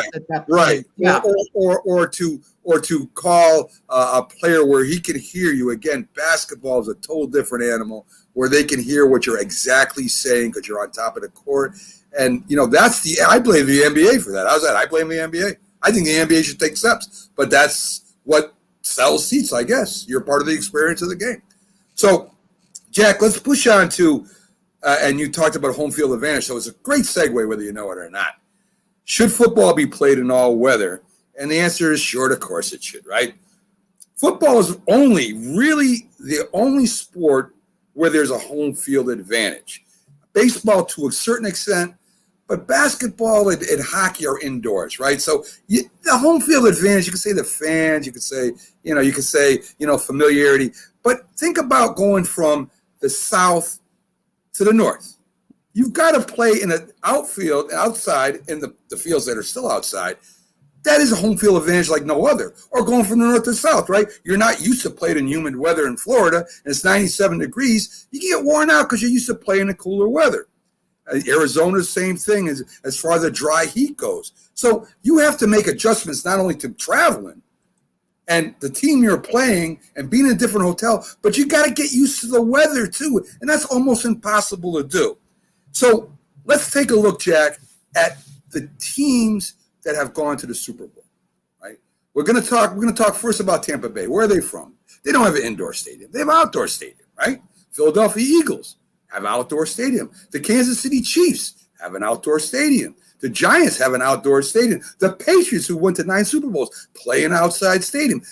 Right. Yeah. Or to call a player where he can hear you. Again, basketball is a total different animal where they can hear what you're exactly saying because you're on top of the court. And, I blame the NBA for that. How's that? I blame the NBA. I think the NBA should take steps, but that's what sells seats, I guess. You're part of the experience of the game. So, Jack, let's push on to, and you talked about home field advantage, so it's a great segue whether you know it or not. Should football be played in all weather? And the answer is sure, of course it should, right? Football is really the only sport where there's a home field advantage. Baseball to a certain extent, but basketball and hockey are indoors, right? So the home field advantage, you can say the fans, you could say, familiarity. But think about going from the south to the north. You've got to play in an outfield, outside, in the fields that are still outside. That is a home field advantage like no other. Or going from the north to south, right? You're not used to playing in humid weather in Florida, and it's 97 degrees. You can get worn out because you're used to playing in cooler weather. Arizona, same thing as far as the dry heat goes. So you have to make adjustments not only to traveling and the team you're playing and being in a different hotel, but you got to get used to the weather too, and that's almost impossible to do. So let's take a look, Jack, at the teams that have gone to the Super Bowl, right? We're going to talk first about Tampa Bay. Where are they from? They don't have an indoor stadium. They have an outdoor stadium, right? Philadelphia Eagles have an outdoor stadium. The Kansas City Chiefs have an outdoor stadium. The Giants have an outdoor stadium. The Patriots, who went to 9 Super Bowls, play an outside stadium.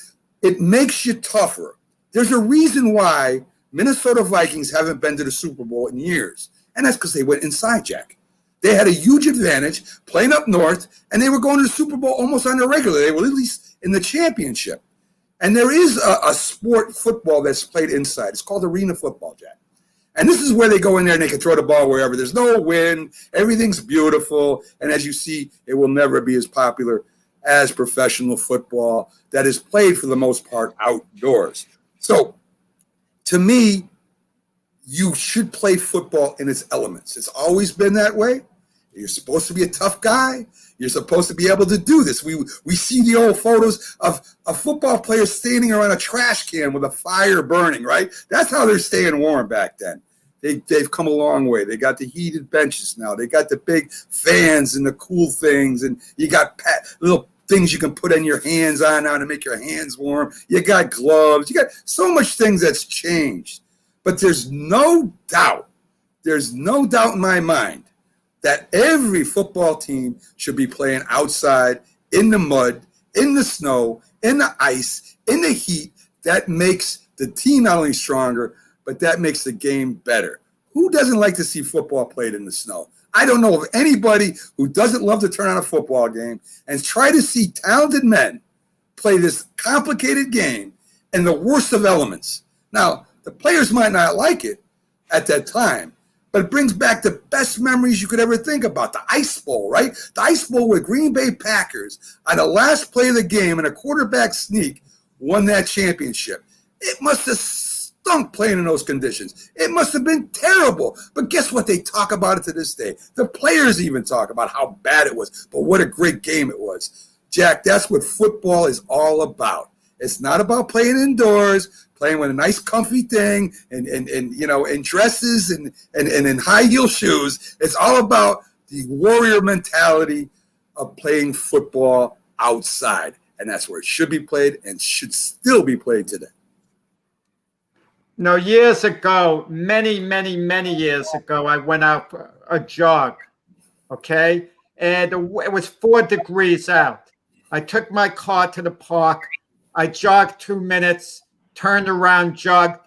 It makes you tougher. There's a reason why Minnesota Vikings haven't been to the Super Bowl in years, and that's because they went inside, Jack. They had a huge advantage playing up north, and they were going to the Super Bowl almost on the regular. They were at least in the championship. And there is a sport, football, that's played inside. It's called arena football, Jack. And this is where they go in there and they can throw the ball wherever. There's no wind. Everything's beautiful. And as you see, it will never be as popular as professional football that is played for the most part outdoors. So, to me, you should play football in its elements. It's always been that way. You're supposed to be a tough guy. You're supposed to be able to do this. We see the old photos of football players standing around a trash can with a fire burning, right? That's how they're staying warm back then. They've come a long way. They got the heated benches now. They got the big fans and the cool things, and you got little things you can put in your hands on now to make your hands warm. You got gloves. You got so much things that's changed. But there's no doubt in my mind that every football team should be playing outside in the mud, in the snow, in the ice, in the heat. That makes the team not only stronger, but that makes the game better. Who doesn't like to see football played in the snow? I don't know of anybody who doesn't love to turn on a football game and try to see talented men play this complicated game in the worst of elements. Now, the players might not like it at that time, but it brings back the best memories you could ever think about. The Ice Bowl, right? The Ice Bowl with Green Bay Packers on the last play of the game and a quarterback sneak won that championship. It must have stunk playing in those conditions. It must have been terrible. But guess what? They talk about it to this day. The players even talk about how bad it was, but what a great game it was. Jack, that's what football is all about. It's not about playing indoors, playing with a nice comfy thing and you know, in dresses and in high heel shoes. It's all about the warrior mentality of playing football outside. And that's where it should be played and should still be played today. No, years ago, many years ago, I went out for a jog, okay? And it was 4 degrees out. I took my car to the park. I jogged 2 minutes, turned around, jogged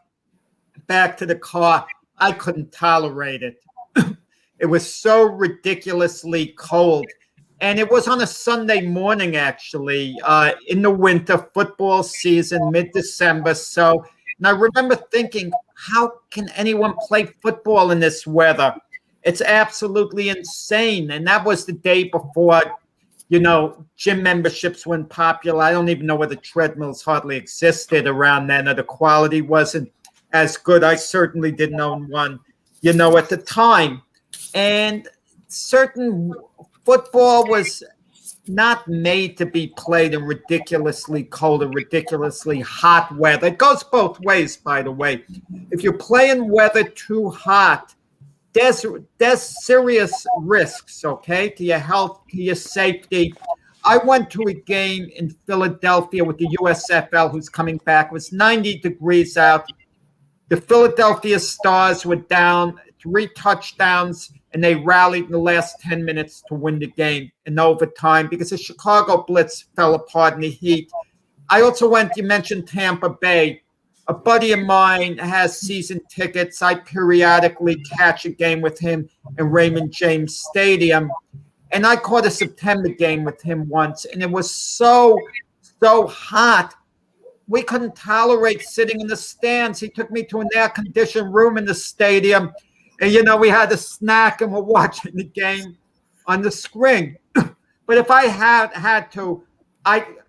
back to the car. I couldn't tolerate it. It was so ridiculously cold. And it was on a Sunday morning, actually, in the winter football season, mid-December. So, and I remember thinking, how can anyone play football in this weather? It's absolutely insane. And that was the day before, you know, gym memberships weren't popular. I don't even know whether treadmills hardly existed around then, or the quality wasn't as good. I certainly didn't own one, you know, at the time. And certain football was not made to be played in ridiculously cold or ridiculously hot weather. It goes both ways, by the way. If you're playing weather too hot, there's serious risks, okay, to your health, to your safety. I went to a game in Philadelphia with the USFL, who's coming back. It was 90 degrees out. The Philadelphia Stars were down 3 touchdowns, and they rallied in the last 10 minutes to win the game in overtime because the Chicago Blitz fell apart in the heat. I also went, you mentioned Tampa Bay. A buddy of mine has season tickets. I periodically catch a game with him in Raymond James Stadium. And I caught a September game with him once, and it was so hot. We couldn't tolerate sitting in the stands. He took me to an air-conditioned room in the stadium. And, you know, we had a snack and we're watching the game on the screen. But if I had to,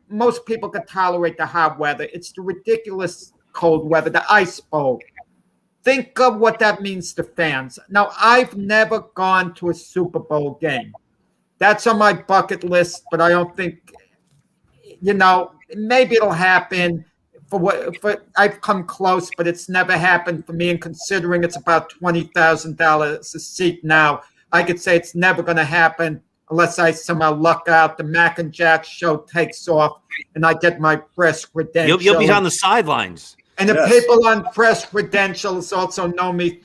most people could tolerate the hot weather. It's the ridiculous cold weather, the Ice Bowl. Think of what that means to fans. Now, I've never gone to a Super Bowl game. That's on my bucket list, but I don't think, you know, maybe it'll happen. For I've come close, but it's never happened for me. And considering it's about $20,000 a seat now, I could say it's never going to happen unless I somehow luck out. The Mac and Jack show takes off, and I get my press credentials. You'll be on the sidelines. And the people on press credentials also know me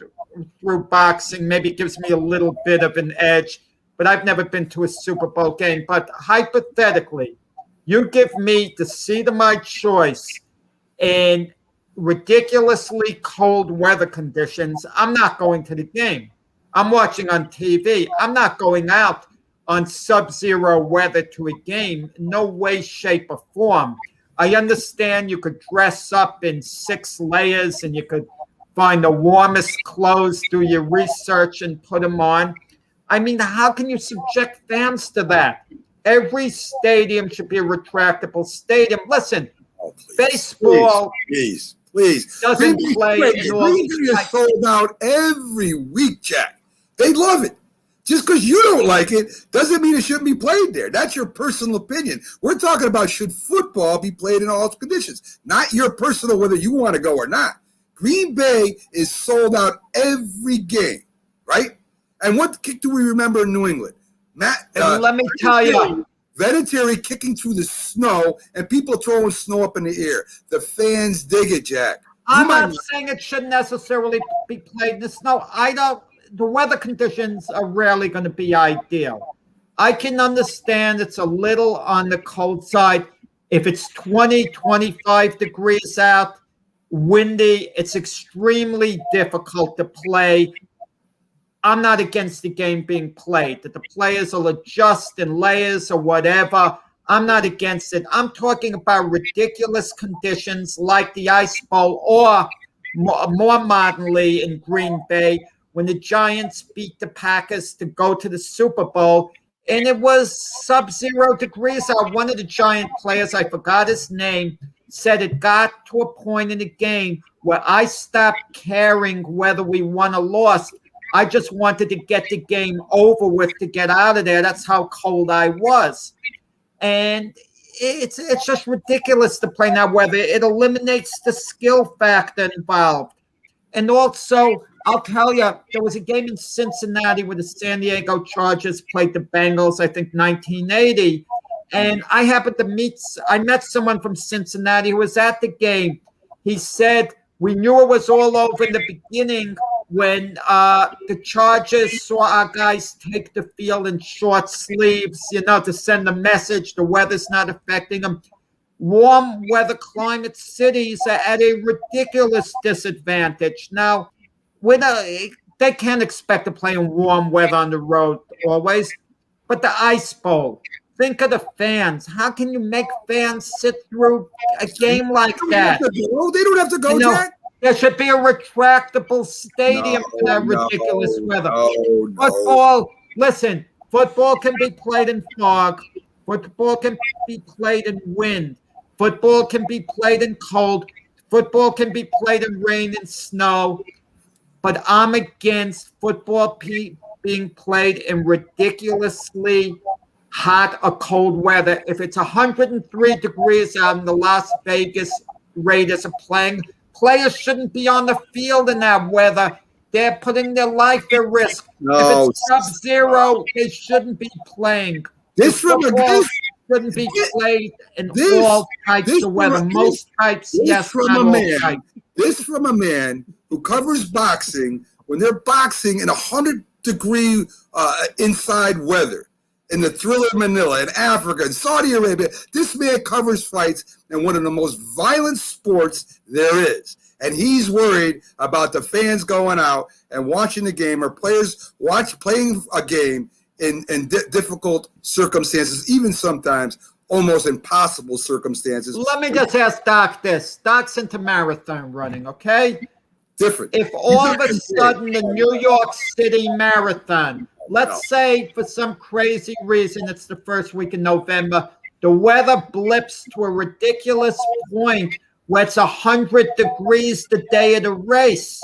through boxing. Maybe it gives me a little bit of an edge, but I've never been to a Super Bowl game. But hypothetically, you give me the seat of my choice in ridiculously cold weather conditions, I'm not going to the game. I'm watching on TV. I'm not going out on sub-zero weather to a game. No way, shape, or form. I understand you could dress up in 6 layers and you could find the warmest clothes, do your research, and put them on. I mean, how can you subject fans to that? Every stadium should be a retractable stadium. Listen, baseball please. doesn't play in all Green these Bay is sold out every week, Jack. They love it. Just because you don't like it doesn't mean it shouldn't be played there. That's your personal opinion. We're talking about should football be played in all conditions, not your personal whether you want to go or not. Green Bay is sold out every game, right? And what kick do we remember in New England? Let me tell you. Vinatieri kicking through the snow and people throwing snow up in the air. The fans dig it, Jack. I'm not saying it shouldn't necessarily be played in the snow. The weather conditions are rarely going to be ideal. I can understand it's a little on the cold side. If it's 20, 25 degrees out, windy, it's extremely difficult to play. I'm not against the game being played, that the players will adjust in layers or whatever. I'm not against it. I'm talking about ridiculous conditions like the Ice Bowl or more modernly in Green Bay when the Giants beat the Packers to go to the Super Bowl. And it was sub-zero degrees out. One of the Giant players, I forgot his name, said it got to a point in the game where I stopped caring whether we won or lost. I just wanted to get the game over with to get out of there. That's how cold I was. And it's just ridiculous to play now weather. It eliminates the skill factor involved. And also, I'll tell you, there was a game in Cincinnati where the San Diego Chargers played the Bengals, I think 1980. And I met someone from Cincinnati who was at the game. He said, we knew it was all over in the beginning when the Chargers saw our guys take the field in short sleeves, to send a message, the weather's not affecting them. Warm weather climate cities are at a ridiculous disadvantage. Now, they can't expect to play in warm weather on the road always, but the Ice Bowl, think of the fans. How can you make fans sit through a game like that? They don't have to go, Jack. There should be a retractable stadium for that ridiculous weather. Football, listen, football can be played in fog. Football can be played in wind. Football can be played in cold. Football can be played in rain and snow. But I'm against football being played in ridiculously hot or cold weather. If it's 103 degrees out and the Las Vegas Raiders are playing, players shouldn't be on the field in that weather. They're putting their life at risk. If it's sub-zero, they shouldn't be playing. Football shouldn't be played in all types of weather. Most types, yes, not all types. This from a man who covers boxing when they're boxing in 100-degree inside weather in the Thriller Manila, in Africa, in Saudi Arabia. This man covers fights in one of the most violent sports there is. And he's worried about the fans going out and watching the game or players playing a game in difficult circumstances, even sometimes almost impossible circumstances. Let me just ask Doc this. Doc's into marathon running, okay? Different. If all of a sudden the New York City Marathon, let's say for some crazy reason it's the first week in November, the weather blips to a ridiculous point where it's 100 degrees the day of the race.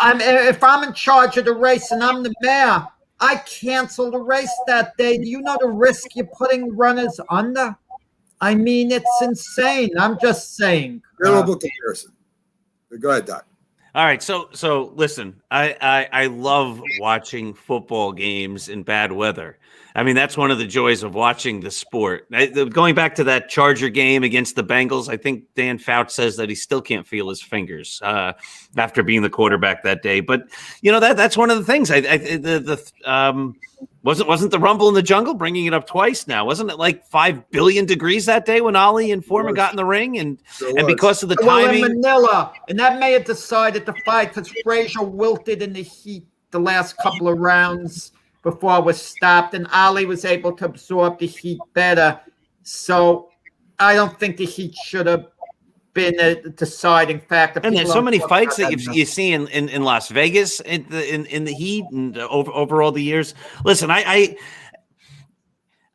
If I'm in charge of the race and I'm the mayor, I cancel the race that day. Do you know the risk you're putting runners under? I mean, it's insane. I'm just saying. Terrible comparison. Go ahead, Doc. All right, so listen, I love watching football games in bad weather. I mean, that's one of the joys of watching the sport. Going back to that Charger game against the Bengals, I think Dan Fouts says that he still can't feel his fingers after being the quarterback that day. But that's one of the things. Wasn't the rumble in the jungle bringing it up twice now? Wasn't it like 5 billion degrees that day when Ali and Foreman got in the ring? And because of the timing, in Manila, and that may have decided the fight because Frazier wilted in the heat the last couple of rounds before it was stopped, and Ali was able to absorb the heat better. So I don't think the heat should have been a deciding factor. And there's so many fights that you see in Las Vegas in the heat and over all the years. Listen, I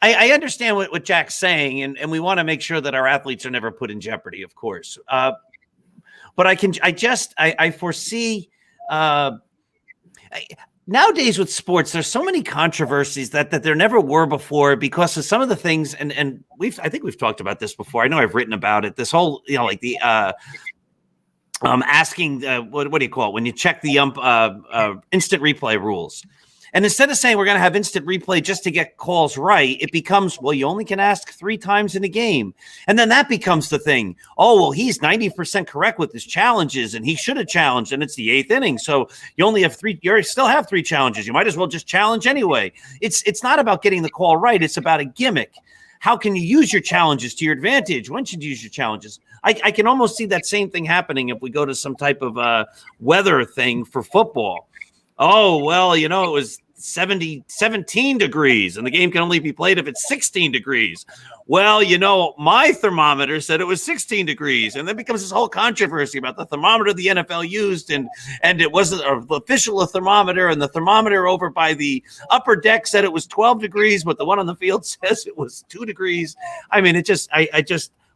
understand what Jack's saying, and we want to make sure that our athletes are never put in jeopardy, of course. But I foresee. Nowadays with sports, there's so many controversies that there never were before because of some of the things, and I think we've talked about this before. I know I've written about it. This whole, like the asking what do you call it when you check the instant replay rules. And instead of saying we're going to have instant replay just to get calls right, it becomes, well, you only can ask 3 times in a game. And then that becomes the thing. Oh, well, he's 90% correct with his challenges, and he should have challenged, and it's the 8th inning. So you only have 3. You still have 3 challenges. You might as well just challenge anyway. It's not about getting the call right. It's about a gimmick. How can you use your challenges to your advantage? When should you use your challenges? I can almost see that same thing happening if we go to some type of weather thing for football. Oh, well, it was 17 degrees and the game can only be played if it's 16 degrees. Well, my thermometer said it was 16 degrees. And then becomes this whole controversy about the thermometer the NFL used. And it wasn't an official thermometer. And the thermometer over by the upper deck said it was 12 degrees, but the one on the field says it was 2 degrees. I mean,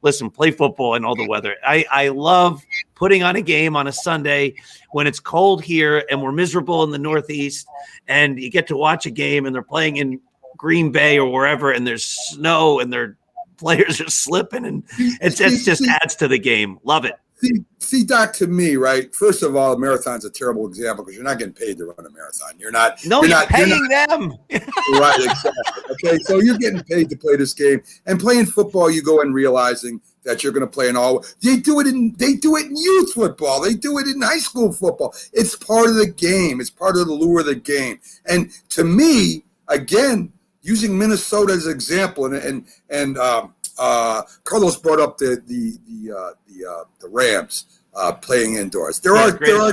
listen, play football in all the weather. I love putting on a game on a Sunday when it's cold here and we're miserable in the Northeast, and you get to watch a game and they're playing in Green Bay or wherever, and there's snow and their players are slipping, and it just adds to the game. Love it. See, Doc, to me, right? First of all, a marathon's a terrible example because you're not getting paid to run a marathon. You're paying them. Right, exactly. Okay, so you're getting paid to play this game, and playing football, you go in realizing that you're going to play in all. They do it in youth football. They do it in high school football. It's part of the game. It's part of the lure of the game. And to me, again, using Minnesota as an example, and Carlos brought up the Rams playing indoors. There are teams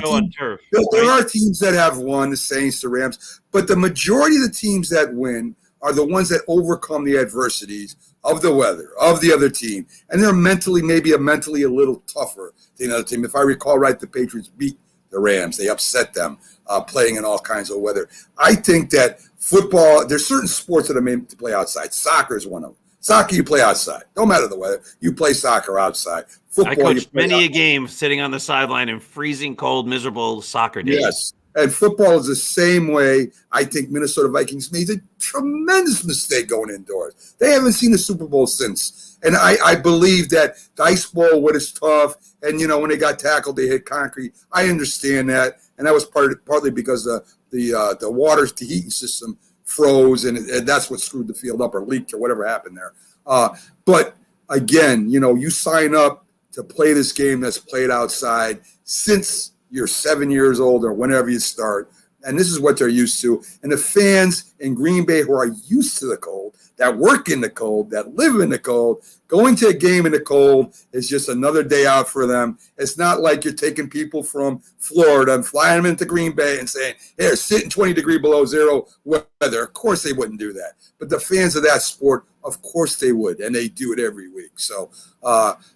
that have won, the Saints, the Rams, but the majority of the teams that win are the ones that overcome the adversities of the weather, of the other team, and they're maybe a little tougher than the other team. If I recall right, the Patriots beat the Rams. They upset them playing in all kinds of weather. I think that football, there's certain sports that are made to play outside. Soccer is one of them. Soccer, you play outside. No matter the weather, you play soccer outside. Football, I coached many a game sitting on the sideline in freezing cold, miserable soccer days. Yes, and football is the same way. I think Minnesota Vikings made a tremendous mistake going indoors. They haven't seen a Super Bowl since. And I believe that the ice ball, what is tough, and, when they got tackled, they hit concrete. I understand that, and that was partly because the water, the heating system froze, and that's what screwed the field up or leaked or whatever happened there. But again, you sign up to play this game that's played outside since you're 7 years old or whenever you start, and this is what they're used to. And the fans in Green Bay who are used to the cold, that work in the cold, that live in the cold, going to a game in the cold is just another day out for them. It's not like you're taking people from Florida and flying them into Green Bay and saying, here, sit in 20 degree below zero weather. Of course they wouldn't do that. But the fans of that sport, of course they would, and they do it every week. So,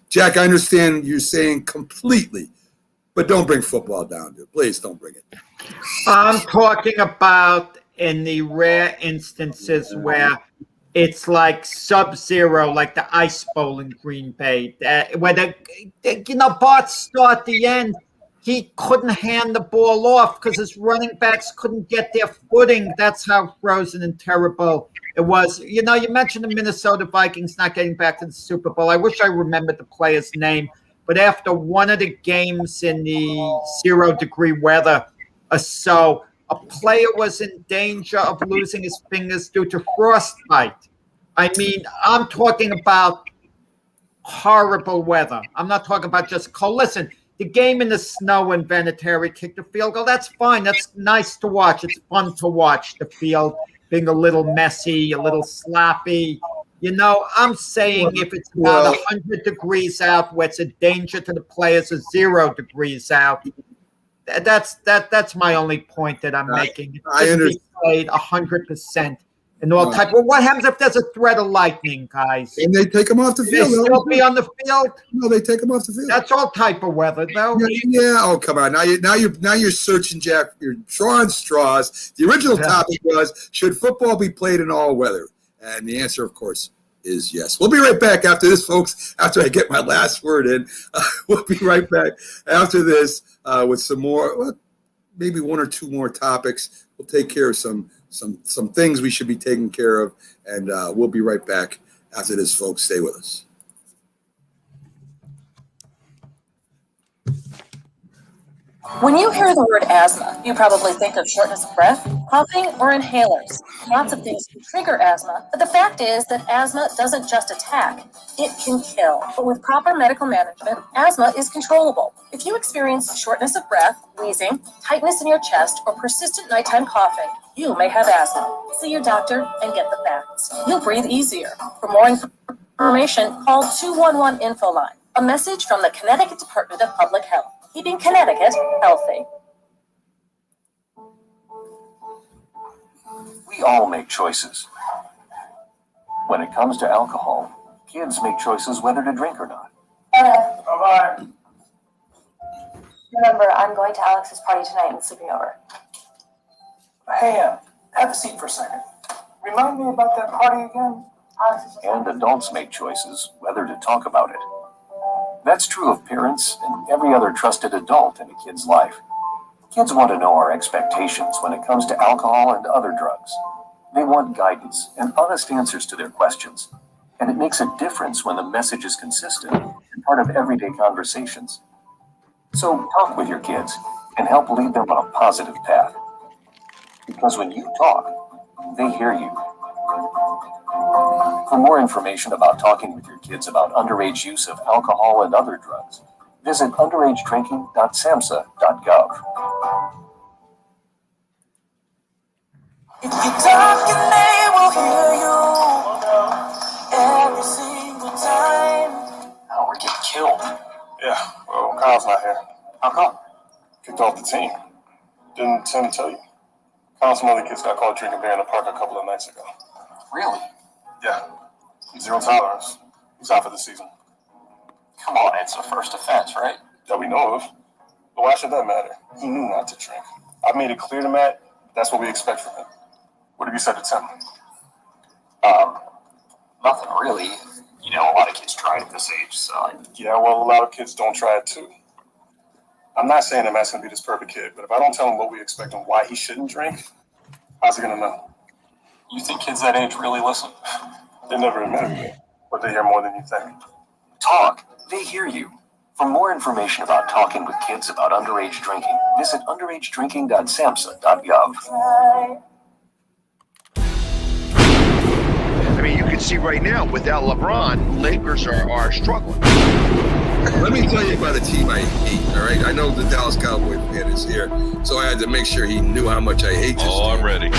Jack, I understand you're saying completely, but don't bring football down, dude. Please don't bring it. I'm talking about in the rare instances where it's like sub-zero, like the Ice Bowl in Green Bay, where Bart Starr at the end, he couldn't hand the ball off because his running backs couldn't get their footing. That's how frozen and terrible it was. You mentioned the Minnesota Vikings not getting back to the Super Bowl. I wish I remembered the player's name, but after one of the games in the 0 degree weather or so, a player was in danger of losing his fingers due to frostbite. I mean, I'm talking about horrible weather. I'm not talking about just cold. Listen, the game in the snow when Vinatieri kicked the field goal, that's fine. That's nice to watch. It's fun to watch the field being a little messy, a little sloppy. You know, I'm saying if it's about 100 degrees out, where it's a danger to the players, or 0 degrees out, that's my only point that I'm making. It I shouldn't understand. be played 100% in all type. Well, what happens if there's a threat of lightning, guys? And they take him off the They field. still be on the field? No, they take him off the field. That's all type of weather, though. Yeah. Oh, come on. Now you're searching, Jack. You're drawing straws. The original topic was, should football be played in all weather? And the answer, of course, is yes. We'll be right back after this, folks. After I get my last word in, we'll be right back after this with some more, well, maybe 1 or 2 more topics. We'll take care of some things we should be taking care of, and we'll be right back after this, folks. Stay with us. When you hear the word asthma, you probably think of shortness of breath, coughing, or inhalers. Lots of things can trigger asthma, but the fact is that asthma doesn't just attack, it can kill. But with proper medical management, asthma is controllable. If you experience shortness of breath, wheezing, tightness in your chest, or persistent nighttime coughing, you may have asthma. See your doctor and get the facts. You'll breathe easier. For more information, call 211 Info Line. A message from the Connecticut Department of Public Health. Keeping Connecticut healthy. We all make choices. When it comes to alcohol, kids make choices whether to drink or not. Bye-bye. Remember, I'm going to Alex's party tonight and sleeping over. Hey, have a seat for a second. Remind me about that party again? And adults make choices whether to talk about it. That's true of parents and every other trusted adult in a kid's life. Kids want to know our expectations when it comes to alcohol and other drugs. They want guidance and honest answers to their questions. And it makes a difference when the message is consistent and part of everyday conversations. So talk with your kids and help lead them on a positive path. Because when you talk, they hear you. For more information about talking with your kids about underage use of alcohol and other drugs, visit underagedrinking.samhsa.gov. If you talk and they will hear you every single time. Oh, we're getting killed. Yeah, well, Kyle's not here. How come? Kicked off the team. Didn't Tim tell you? Kyle and some other kids got caught drinking beer in the park a couple of nights ago. Really? Yeah. 0 tolerance. He's out for the season. Come on, it's a first offense, right? That we know of. But why should that matter? He knew not to drink. I made it clear to Matt, that's what we expect from him. What have you said to Tim? Nothing really. You know, a lot of kids try it at this age, so. Yeah, well, a lot of kids don't try it too. I'm not saying that Matt's gonna be this perfect kid, but if I don't tell him what we expect and why he shouldn't drink, how's he gonna know? You think kids that age really listen? They never admit it, but they hear more than you think. Talk. They hear you. For more information about talking with kids about underage drinking, visit underagedrinking.samhsa.gov. I mean, you can see right now, without LeBron, Lakers are struggling. Let me tell you about a team I hate, all right? I know the Dallas Cowboy fan is here, so I had to make sure he knew how much I hate this team. I'm ready.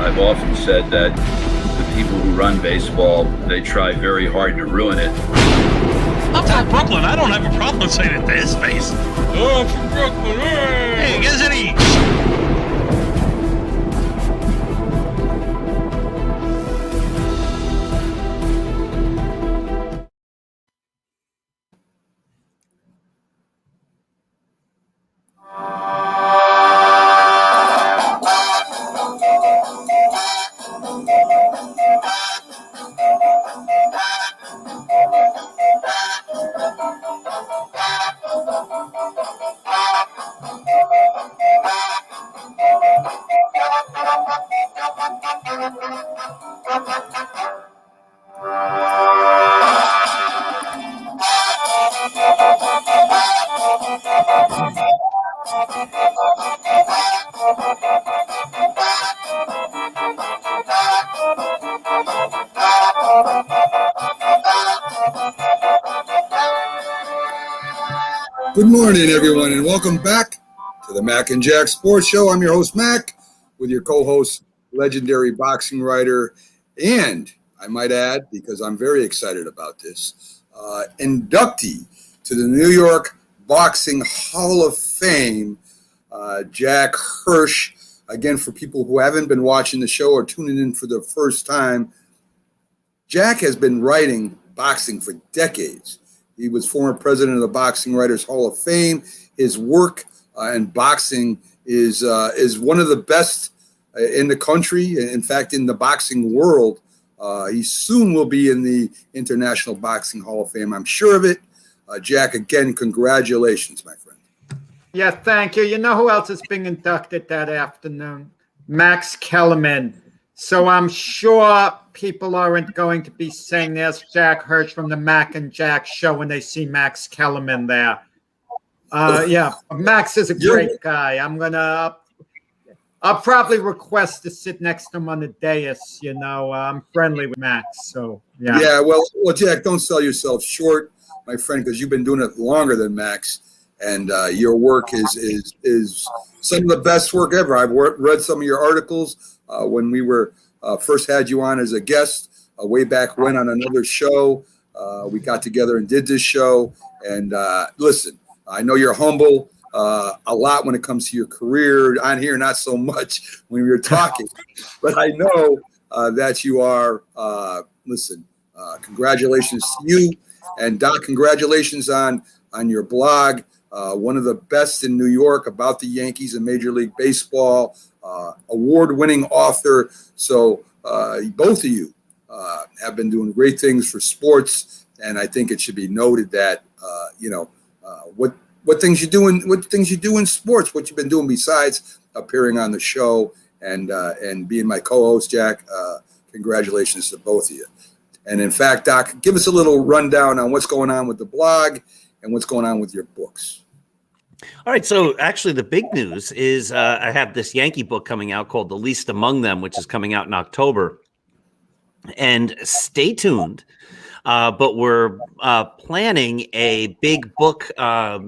I've often said that the people who run baseball, they try very hard to ruin it. I'm from Brooklyn. I don't have a problem saying it to his face. Oh, I'm from Brooklyn. Hey, isn't he? Good morning, everyone, and welcome back to the Mac and Jack Sports Show. I'm your host, Mac, with your co-host, legendary boxing writer, and I might add, because I'm very excited about this, inductee to the New York Boxing Hall of Fame, Jack Hirsch. Again, for people who haven't been watching the show or tuning in for the first time, Jack has been writing boxing for decades. He was former president of the Boxing Writers Hall of Fame. His work in boxing is one of the best in the country. In fact, in the boxing world, he soon will be in the International Boxing Hall of Fame. I'm sure of it. Jack, again, congratulations, my friend. Yeah, thank you. You know who else is being inducted that afternoon? Max Kellerman. So I'm sure people aren't going to be saying there's Jack Hirsch from the Mac and Jack show when they see Max Kellerman there. Yeah, Max is a great guy. I'll probably request to sit next to him on the dais. You know, I'm friendly with Max. So, yeah. Yeah, well, Jack, don't sell yourself short, my friend, because you've been doing it longer than Max. And your work is some of the best work ever. I've read some of your articles when we were first had you on as a guest way back when on another show. We got together and did this show. And listen, I know you're humble a lot when it comes to your career. On here, not so much when we were talking. But I know that you are, congratulations to you. And Doc, congratulations on your blog. One of the best in New York about the Yankees and Major League Baseball, award-winning author. So both of you have been doing great things for sports, and I think it should be noted that what things you do in sports, what you've been doing besides appearing on the show and being my co-host, Jack. Congratulations to both of you. And in fact, Doc, give us a little rundown on what's going on with the blog and what's going on with your books. All right. So actually the big news is I have this Yankee book coming out called The Least Among Them, which is coming out in October. And stay tuned. But we're planning a big book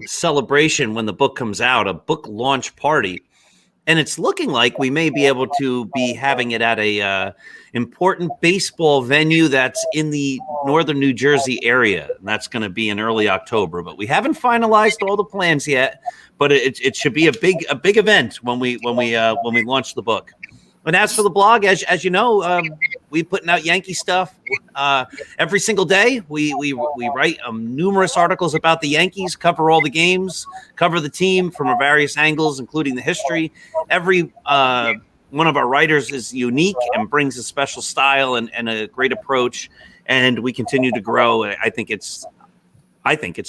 celebration when the book comes out, a book launch party. And it's looking like we may be able to be having it at a important baseball venue that's in the northern New Jersey area. And that's going to be in early October. But we haven't finalized all the plans yet. But it should be a big event when we launch the book. And as for the blog, as you know, we putting out Yankee stuff every single day. We write numerous articles about the Yankees, cover all the games, cover the team from various angles, including the history. Every one of our writers is unique and brings a special style and a great approach. And we continue to grow. I think it's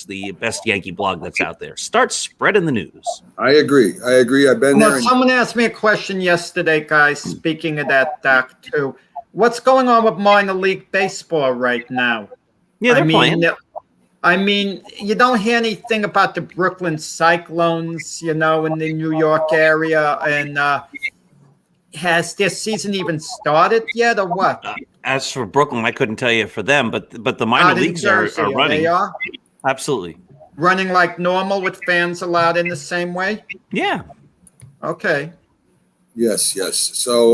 the best Yankee blog that's out there. Start spreading the news. I agree. I've been there. Someone asked me a question yesterday, guys. Speaking of that, Doc, too. What's going on with minor league baseball right now? Yeah, they're playing. I mean, you don't hear anything about the Brooklyn Cyclones, in the New York area. And has their season even started yet, or what? As for Brooklyn, I couldn't tell you for them, but the minor leagues are running. They are? Absolutely. Running like normal with fans allowed in the same way? Yeah. Okay. Yes. So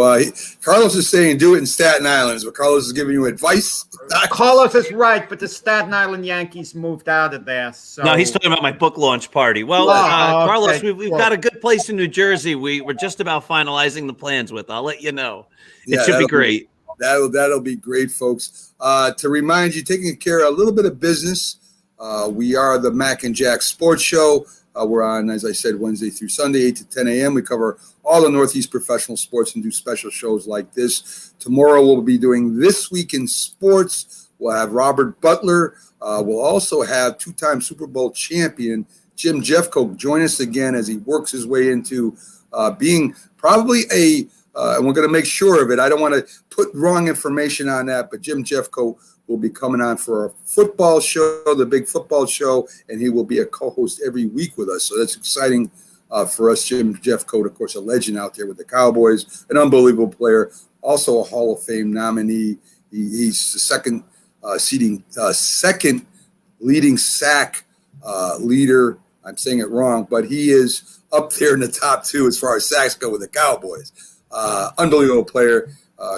Carlos is saying do it in Staten Island, but Carlos is giving you advice. Carlos is right, but the Staten Island Yankees moved out of there. So. No, he's talking about my book launch party. Well, Carlos, we've got a good place in New Jersey. We're just about finalizing the plans with. I'll let you know. It should be great. That'll be great, folks. To remind you, taking care of a little bit of business. We are the Mac and Jack Sports Show. We're on, as I said, Wednesday through Sunday, 8 to 10 a.m. We cover all the Northeast professional sports and do special shows like this. Tomorrow we'll be doing This Week in Sports. We'll have Robert Butler. We'll also have two-time Super Bowl champion Jim Jeffcoat join us again as he works his way into being probably and we're going to make sure of it. I don't want to put wrong information on that, but Jim Jeffcoat will be coming on for a football show, the big football show, and he will be a co-host every week with us. So that's exciting for us. Jim Jeffcoat, of course, a legend out there with the Cowboys, an unbelievable player, also a Hall of Fame nominee. He's the second leading sack leader. I'm saying it wrong, but he is up there in the top 2 as far as sacks go with the Cowboys. Unbelievable player,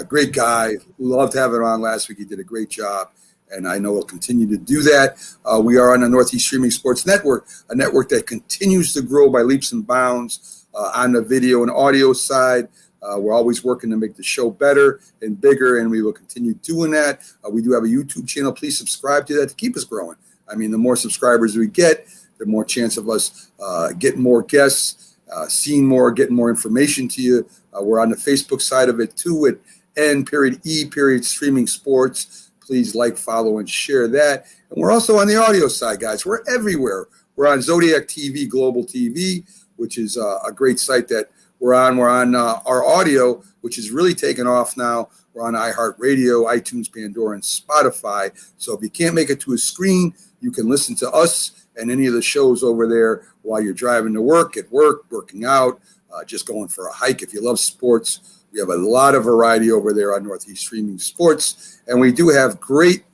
great guy. Loved having him on last week. He did a great job, and I know he'll continue to do that. We are on the Northeast Streaming Sports Network, a network that continues to grow by leaps and bounds on the video and audio side. We're always working to make the show better and bigger, and we will continue doing that. We do have a YouTube channel. Please subscribe to that to keep us growing. I mean, the more subscribers we get, the more chance of us getting more guests, seeing more, getting more information to you. We're on the Facebook side of it too at N.E. Streaming Sports. Please like, follow, and share that. And we're also on the audio side, guys. We're everywhere. We're on Zodiac TV, Global TV, which is a great site that we're on. We're on our audio, which is really taken off now. We're on iHeartRadio, iTunes, Pandora, and Spotify. So if you can't make it to a screen, you can listen to us and any of the shows over there while you're driving to work, at work, working out, just going for a hike. If you love sports, we have a lot of variety over there on Northeast Streaming Sports. And we do have great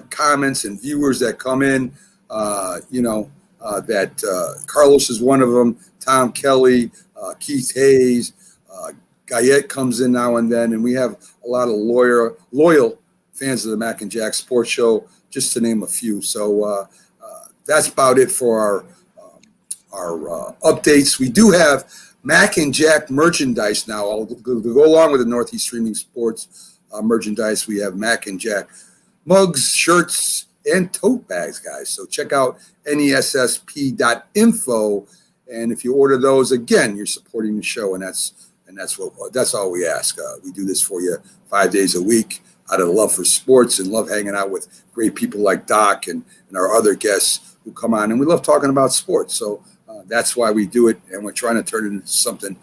comments and viewers that come in, that Carlos is one of them, Tom Kelly, Keith Hayes, Guyette comes in now and then, and we have a lot of loyal fans of the Mac and Jack Sports Show, just to name a few. So that's about it for our updates. We do have Mac and Jack merchandise now. I'll go along with the Northeast Streaming Sports merchandise. We have Mac and Jack mugs, shirts, and tote bags, guys. So check out nessp.info, and if you order those, again, you're supporting the show, and that's all we ask. We do this for you 5 days a week out of love for sports and love hanging out with great people like Doc and our other guests who come on, and we love talking about sports. So that's why we do it, and we're trying to turn it into something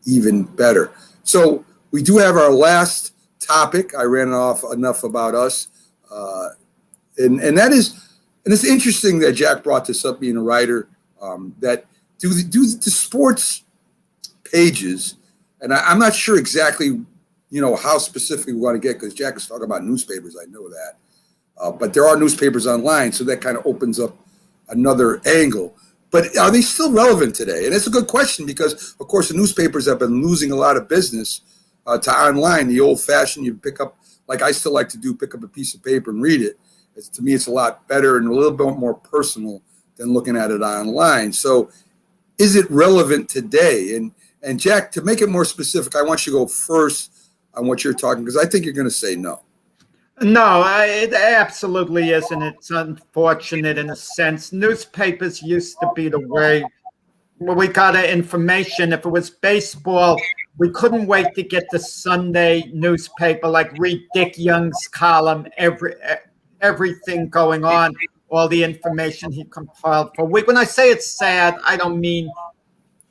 even better. So we do have our last topic. I ran off enough about us. And that is, and it's interesting that Jack brought this up, being a writer, that do the sports pages, and I'm not sure exactly, how specific we want to get, because Jack is talking about newspapers, I know that. But there are newspapers online, so that kind of opens up another angle. But are they still relevant today? And it's a good question, because, of course, the newspapers have been losing a lot of business to online. The old-fashioned, you pick up, like I still like to do, pick up a piece of paper and read it. To me, it's a lot better and a little bit more personal than looking at it online. So is it relevant today? And Jack, to make it more specific, I want you to go first on what you're talking, because I think you're going to say no. No, it absolutely isn't. It's unfortunate in a sense. Newspapers used to be the way where we got our information. If it was baseball, we couldn't wait to get the Sunday newspaper, like read Dick Young's column, everything going on, all the information he compiled for a week. When I say it's sad, I don't mean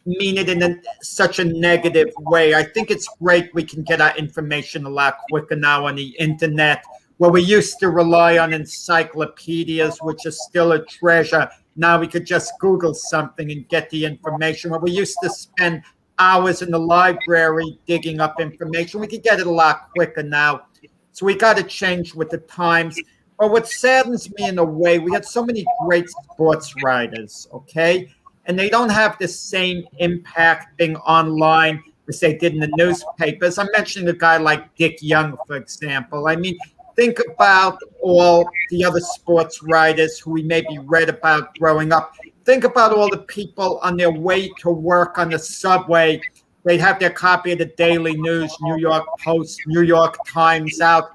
it in such a negative way. I think it's great we can get our information a lot quicker now on the internet, where we used to rely on encyclopedias, which is still a treasure. Now we could just Google something and get the information. Where we used to spend hours in the library digging up information, we could get it a lot quicker now. So we got to change with the times. But what saddens me in a way, we had so many great sports writers, okay? And they don't have the same impact being online as they did in the newspapers. I'm mentioning a guy like Dick Young, for example. I mean, think about all the other sports writers who we maybe read about growing up. Think about all the people on their way to work on the subway. They'd have their copy of the Daily News, New York Post, New York Times out.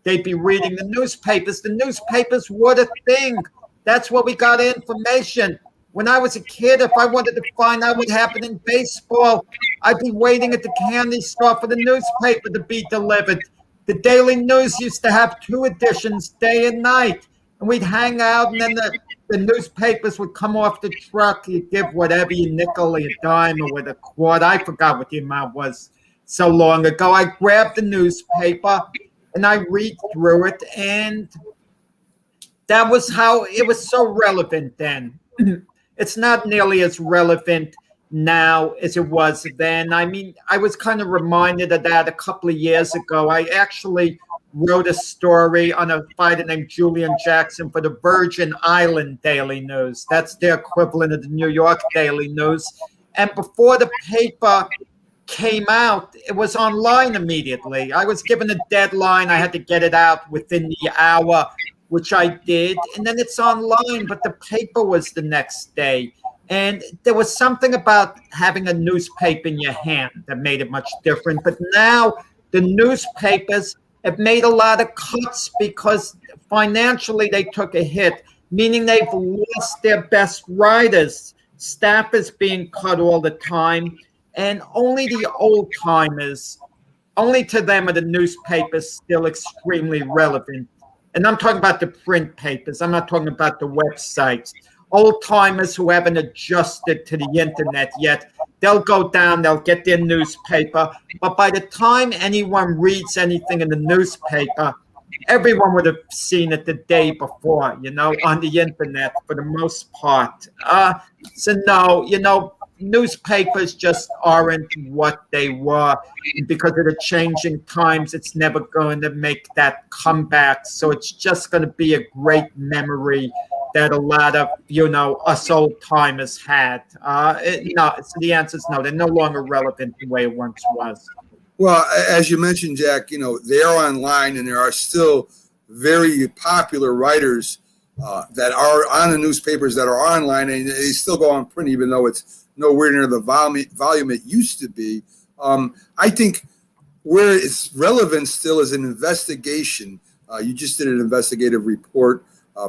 They'd be reading the newspapers. The newspapers were the thing. That's where we got information. When I was a kid, if I wanted to find out what happened in baseball, I'd be waiting at the candy store for the newspaper to be delivered. The Daily News used to have 2 editions, day and night. And we'd hang out, and then the newspapers would come off the truck. You'd give whatever, a nickel, a dime, or with a quart. I forgot what the amount was so long ago. I grabbed the newspaper, and I read through it, and that was how it was so relevant then. It's not nearly as relevant now as it was then. I mean, I was kind of reminded of that a couple of years ago. I actually wrote a story on a fighter named Julian Jackson for the Virgin Island Daily News. That's the equivalent of the New York Daily News. And before the paper came out, it was online immediately. I was given a deadline. I had to get it out within the hour, which I did. And then it's online, but the paper was the next day. And there was something about having a newspaper in your hand that made it much different. But now the newspapers have made a lot of cuts because financially they took a hit, meaning they've lost their best writers. Staff is being cut all the time. And only the old timers, only to them are the newspapers still extremely relevant. And I'm talking about the print papers. I'm not talking about the websites. Old timers who haven't adjusted to the internet yet, they'll go down, they'll get their newspaper. But by the time anyone reads anything in the newspaper, everyone would have seen it the day before, on the internet for the most part. So no, newspapers just aren't what they were. Because of the changing times, it's never going to make that comeback. So it's just going to be a great memory that a lot of, us old timers had. So the answer is no. They're no longer relevant the way it once was. Well, as you mentioned, Jack, they are online, and there are still very popular writers that are on the newspapers that are online, and they still go on print, even though it's nowhere near the volume it used to be. I think where it's relevant still is an investigation. You just did an investigative report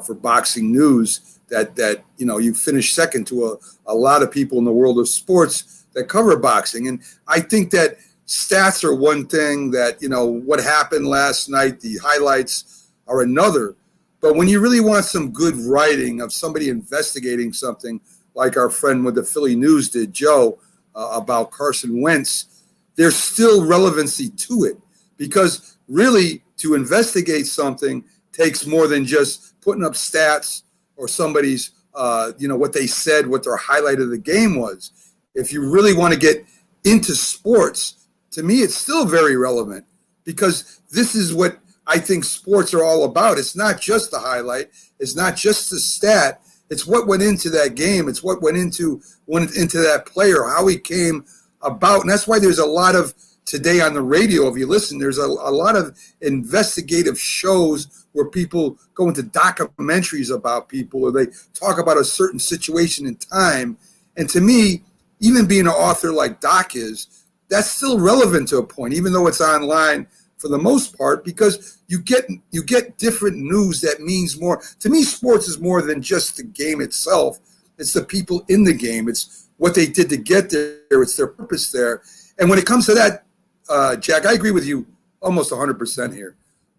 for Boxing News that you finished second to a lot of people in the world of sports that cover boxing. And I think that stats are one thing, that, what happened last night, the highlights are another. But when you really want some good writing of somebody investigating something, like our friend with the Philly News did, Joe, about Carson Wentz, there's still relevancy to it, because really to investigate something takes more than just putting up stats or somebody's, what they said, what their highlight of the game was. If you really want to get into sports, to me, it's still very relevant, because this is what I think sports are all about. It's not just the highlight. It's not just the stat. It's what went into that game. It's what went into that player, how he came about. And that's why there's a lot of, today on the radio, if you listen, there's a lot of investigative shows where people go into documentaries about people, or they talk about a certain situation in time. And to me, even being an author like Doc is, that's still relevant to a point, even though it's online for the most part, because you get different news that means more. To me, sports is more than just the game itself. It's the people in the game. It's what they did to get there. It's their purpose there. And when it comes to that, Jack, I agree with you almost 100% here.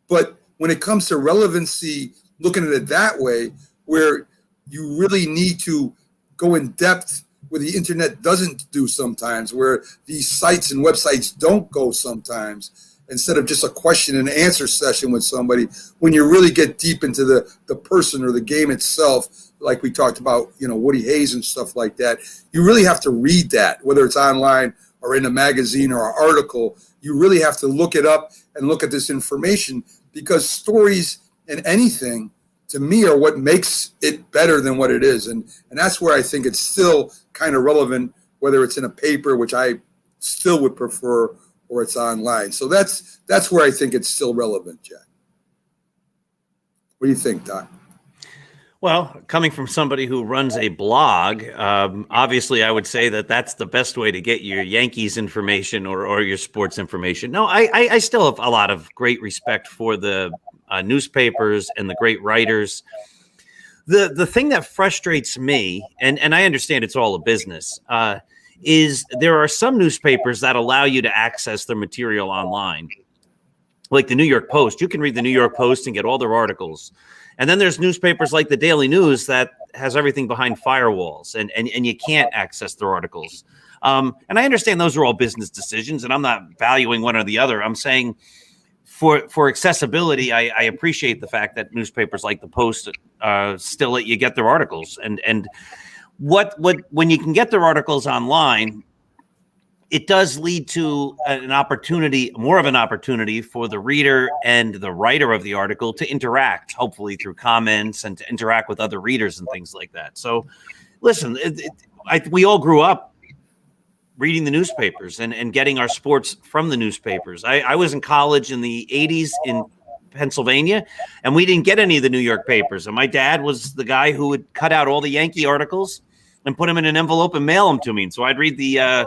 But when it comes to relevancy, looking at it that way, where you really need to go in depth, where the internet doesn't do sometimes, where these sites and websites don't go sometimes, instead of just a question and answer session with somebody, when you really get deep into the person or the game itself, like we talked about, Woody Hayes and stuff like that, you really have to read that, whether it's online or in a magazine or an article. You really have to look it up and look at this information, because stories and anything, to me, are what makes it better than what it is. And that's where I think it's still kind of relevant, whether it's in a paper, which I still would prefer, or it's online. So that's where I think it's still relevant, Jack. What do you think, Doc? Well, coming from somebody who runs a blog, obviously I would say that that's the best way to get your Yankees information or your sports information. No, I still have a lot of great respect for the newspapers and the great writers. The thing that frustrates me, and I understand it's all a business, is there are some newspapers that allow you to access their material online. Like the New York Post. You can read the New York Post and get all their articles. And then there's newspapers like the Daily News that has everything behind firewalls, and you can't access their articles. And I understand those are all business decisions, and I'm not valuing one or the other. I'm saying for accessibility, I appreciate the fact that newspapers like the Post still let you get their articles. And when you can get their articles online, it does lead to an opportunity, more of an opportunity for the reader and the writer of the article to interact, hopefully through comments and to interact with other readers and things like that. So listen, we all grew up reading the newspapers and getting our sports from the newspapers. I was in college in the 80s in Pennsylvania, and we didn't get any of the New York papers. And my dad was the guy who would cut out all the Yankee articles and put them in an envelope and mail them to me. And so I'd read the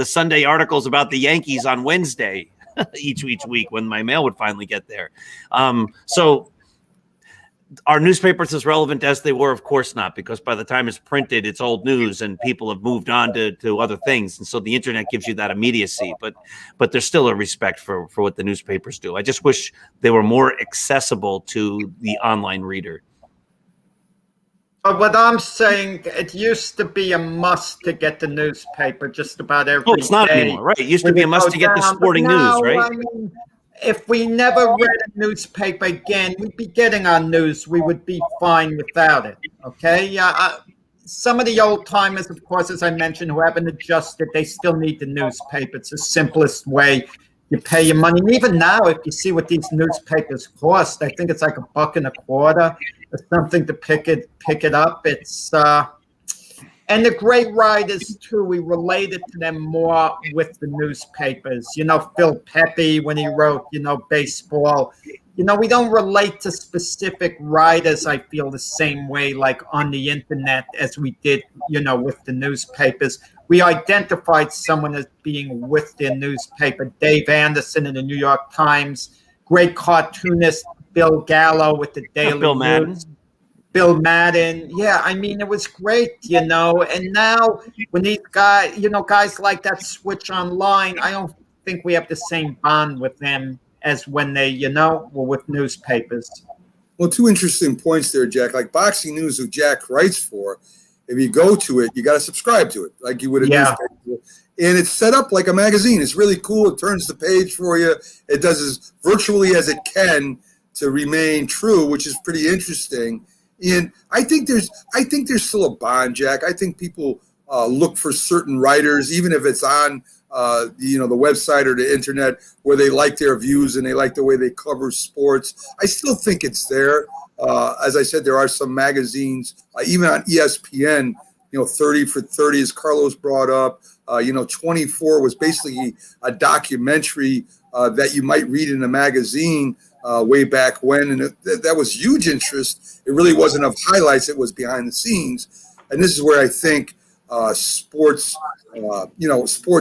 Sunday articles about the Yankees on Wednesday each week when my mail would finally get there. So are newspapers as relevant as they were? Of course not, because by the time it's printed, it's old news and people have moved on to other things. And so the internet gives you that immediacy, but there's still a respect for what the newspapers do. I just wish they were more accessible to the online reader. But what I'm saying, it used to be a must to get the newspaper just about every day. Oh, it's not anymore, right? It used to be a must to get the sporting news, right? I mean, if we never read a newspaper again, we'd be getting our news. We would be fine without it, okay? Some of the old timers, of course, as I mentioned, who haven't adjusted, they still need the newspaper. It's the simplest way. You pay your money. And even now, if you see what these newspapers cost, I think it's like $1.25 or something to pick it up. It's and the great writers too. We related to them more with the newspapers. You know, Phil Pepe when he wrote, baseball. We don't relate to specific writers. I feel the same way, like on the internet, as we did, with the newspapers. We identified someone as being with their newspaper. Dave Anderson in the New York Times, great cartoonist Bill Gallo with the Daily News. Bill Madden. Yeah, I mean, it was great, And now when these guys, guys like that switch online, I don't think we have the same bond with them as when they, were with newspapers. Well, two interesting points there, Jack. Like Boxing News, who Jack writes for, if you go to it, you got to subscribe to it like you would a newspaper. And it's set up like a magazine. It's really cool. It turns the page for you. It does as virtually as it can to remain true, which is pretty interesting. And I think there's still a bond, Jack. I think people look for certain writers, even if it's on the website or the internet, where they like their views and they like the way they cover sports. I still think it's there. As I said, there are some magazines, even on ESPN, 30 for 30, as Carlos brought up. 24 was basically a documentary that you might read in a magazine way back when. And that was huge interest. It really wasn't of highlights. It was behind the scenes. And this is where I think sports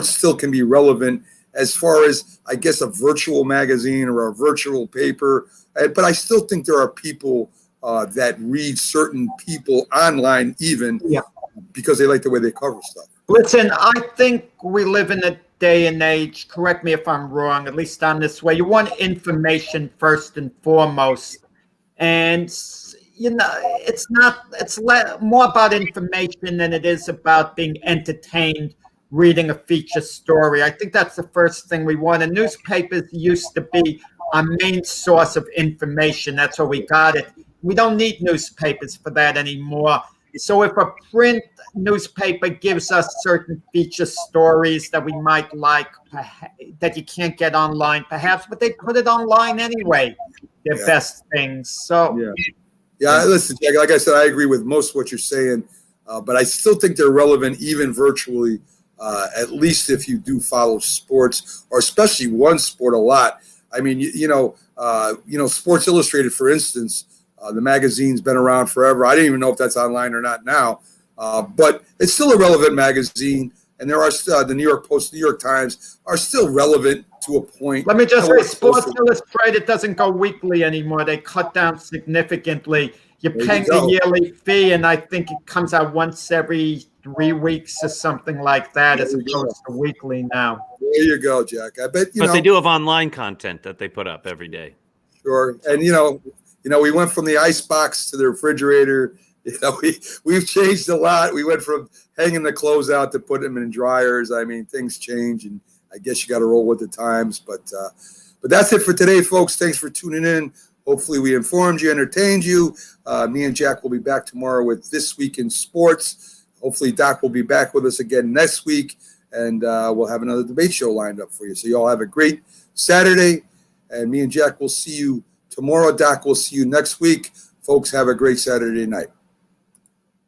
still can be relevant as far as, I guess, a virtual magazine or a virtual paper. But I still think there are people that read certain people online even because they like the way they cover stuff. Listen, I think we live in a day and age, correct me if I'm wrong, at least on this way. You want information first and foremost. And, it's more about information than it is about being entertained reading a feature story. I think that's the first thing we want. And newspapers used to be our main source of information. That's where we got it. We don't need newspapers for that anymore. So if a print newspaper gives us certain feature stories that we might like, that you can't get online perhaps, but they put it online anyway, their best things. So listen, Jack, like I said, I agree with most of what you're saying, but I still think they're relevant even virtually, at least if you do follow sports, or especially one sport a lot. I mean, Sports Illustrated, for instance, the magazine's been around forever. I didn't even know if that's online or not now, but it's still a relevant magazine. And there are the New York Post, New York Times are still relevant to a point. Let me just say, Sports Illustrated doesn't go weekly anymore. They cut down significantly. You're paying a yearly fee, and I think it comes out once every 3 weeks or something like that, as opposed to weekly now. There you go, Jack. I bet But they do have online content that they put up every day. Sure, and we went from the ice box to the refrigerator. We've changed a lot. We went from hanging the clothes out to putting them in dryers. I mean, things change, and I guess you got to roll with the times. But that's it for today, folks. Thanks for tuning in. Hopefully we informed you, entertained you. Me and Jack will be back tomorrow with This Week in Sports. Hopefully Doc will be back with us again next week. and we'll have another debate show lined up for you. So you all have a great Saturday, and me and Jack will see you tomorrow. Doc, we'll see you next week. Folks, have a great Saturday night.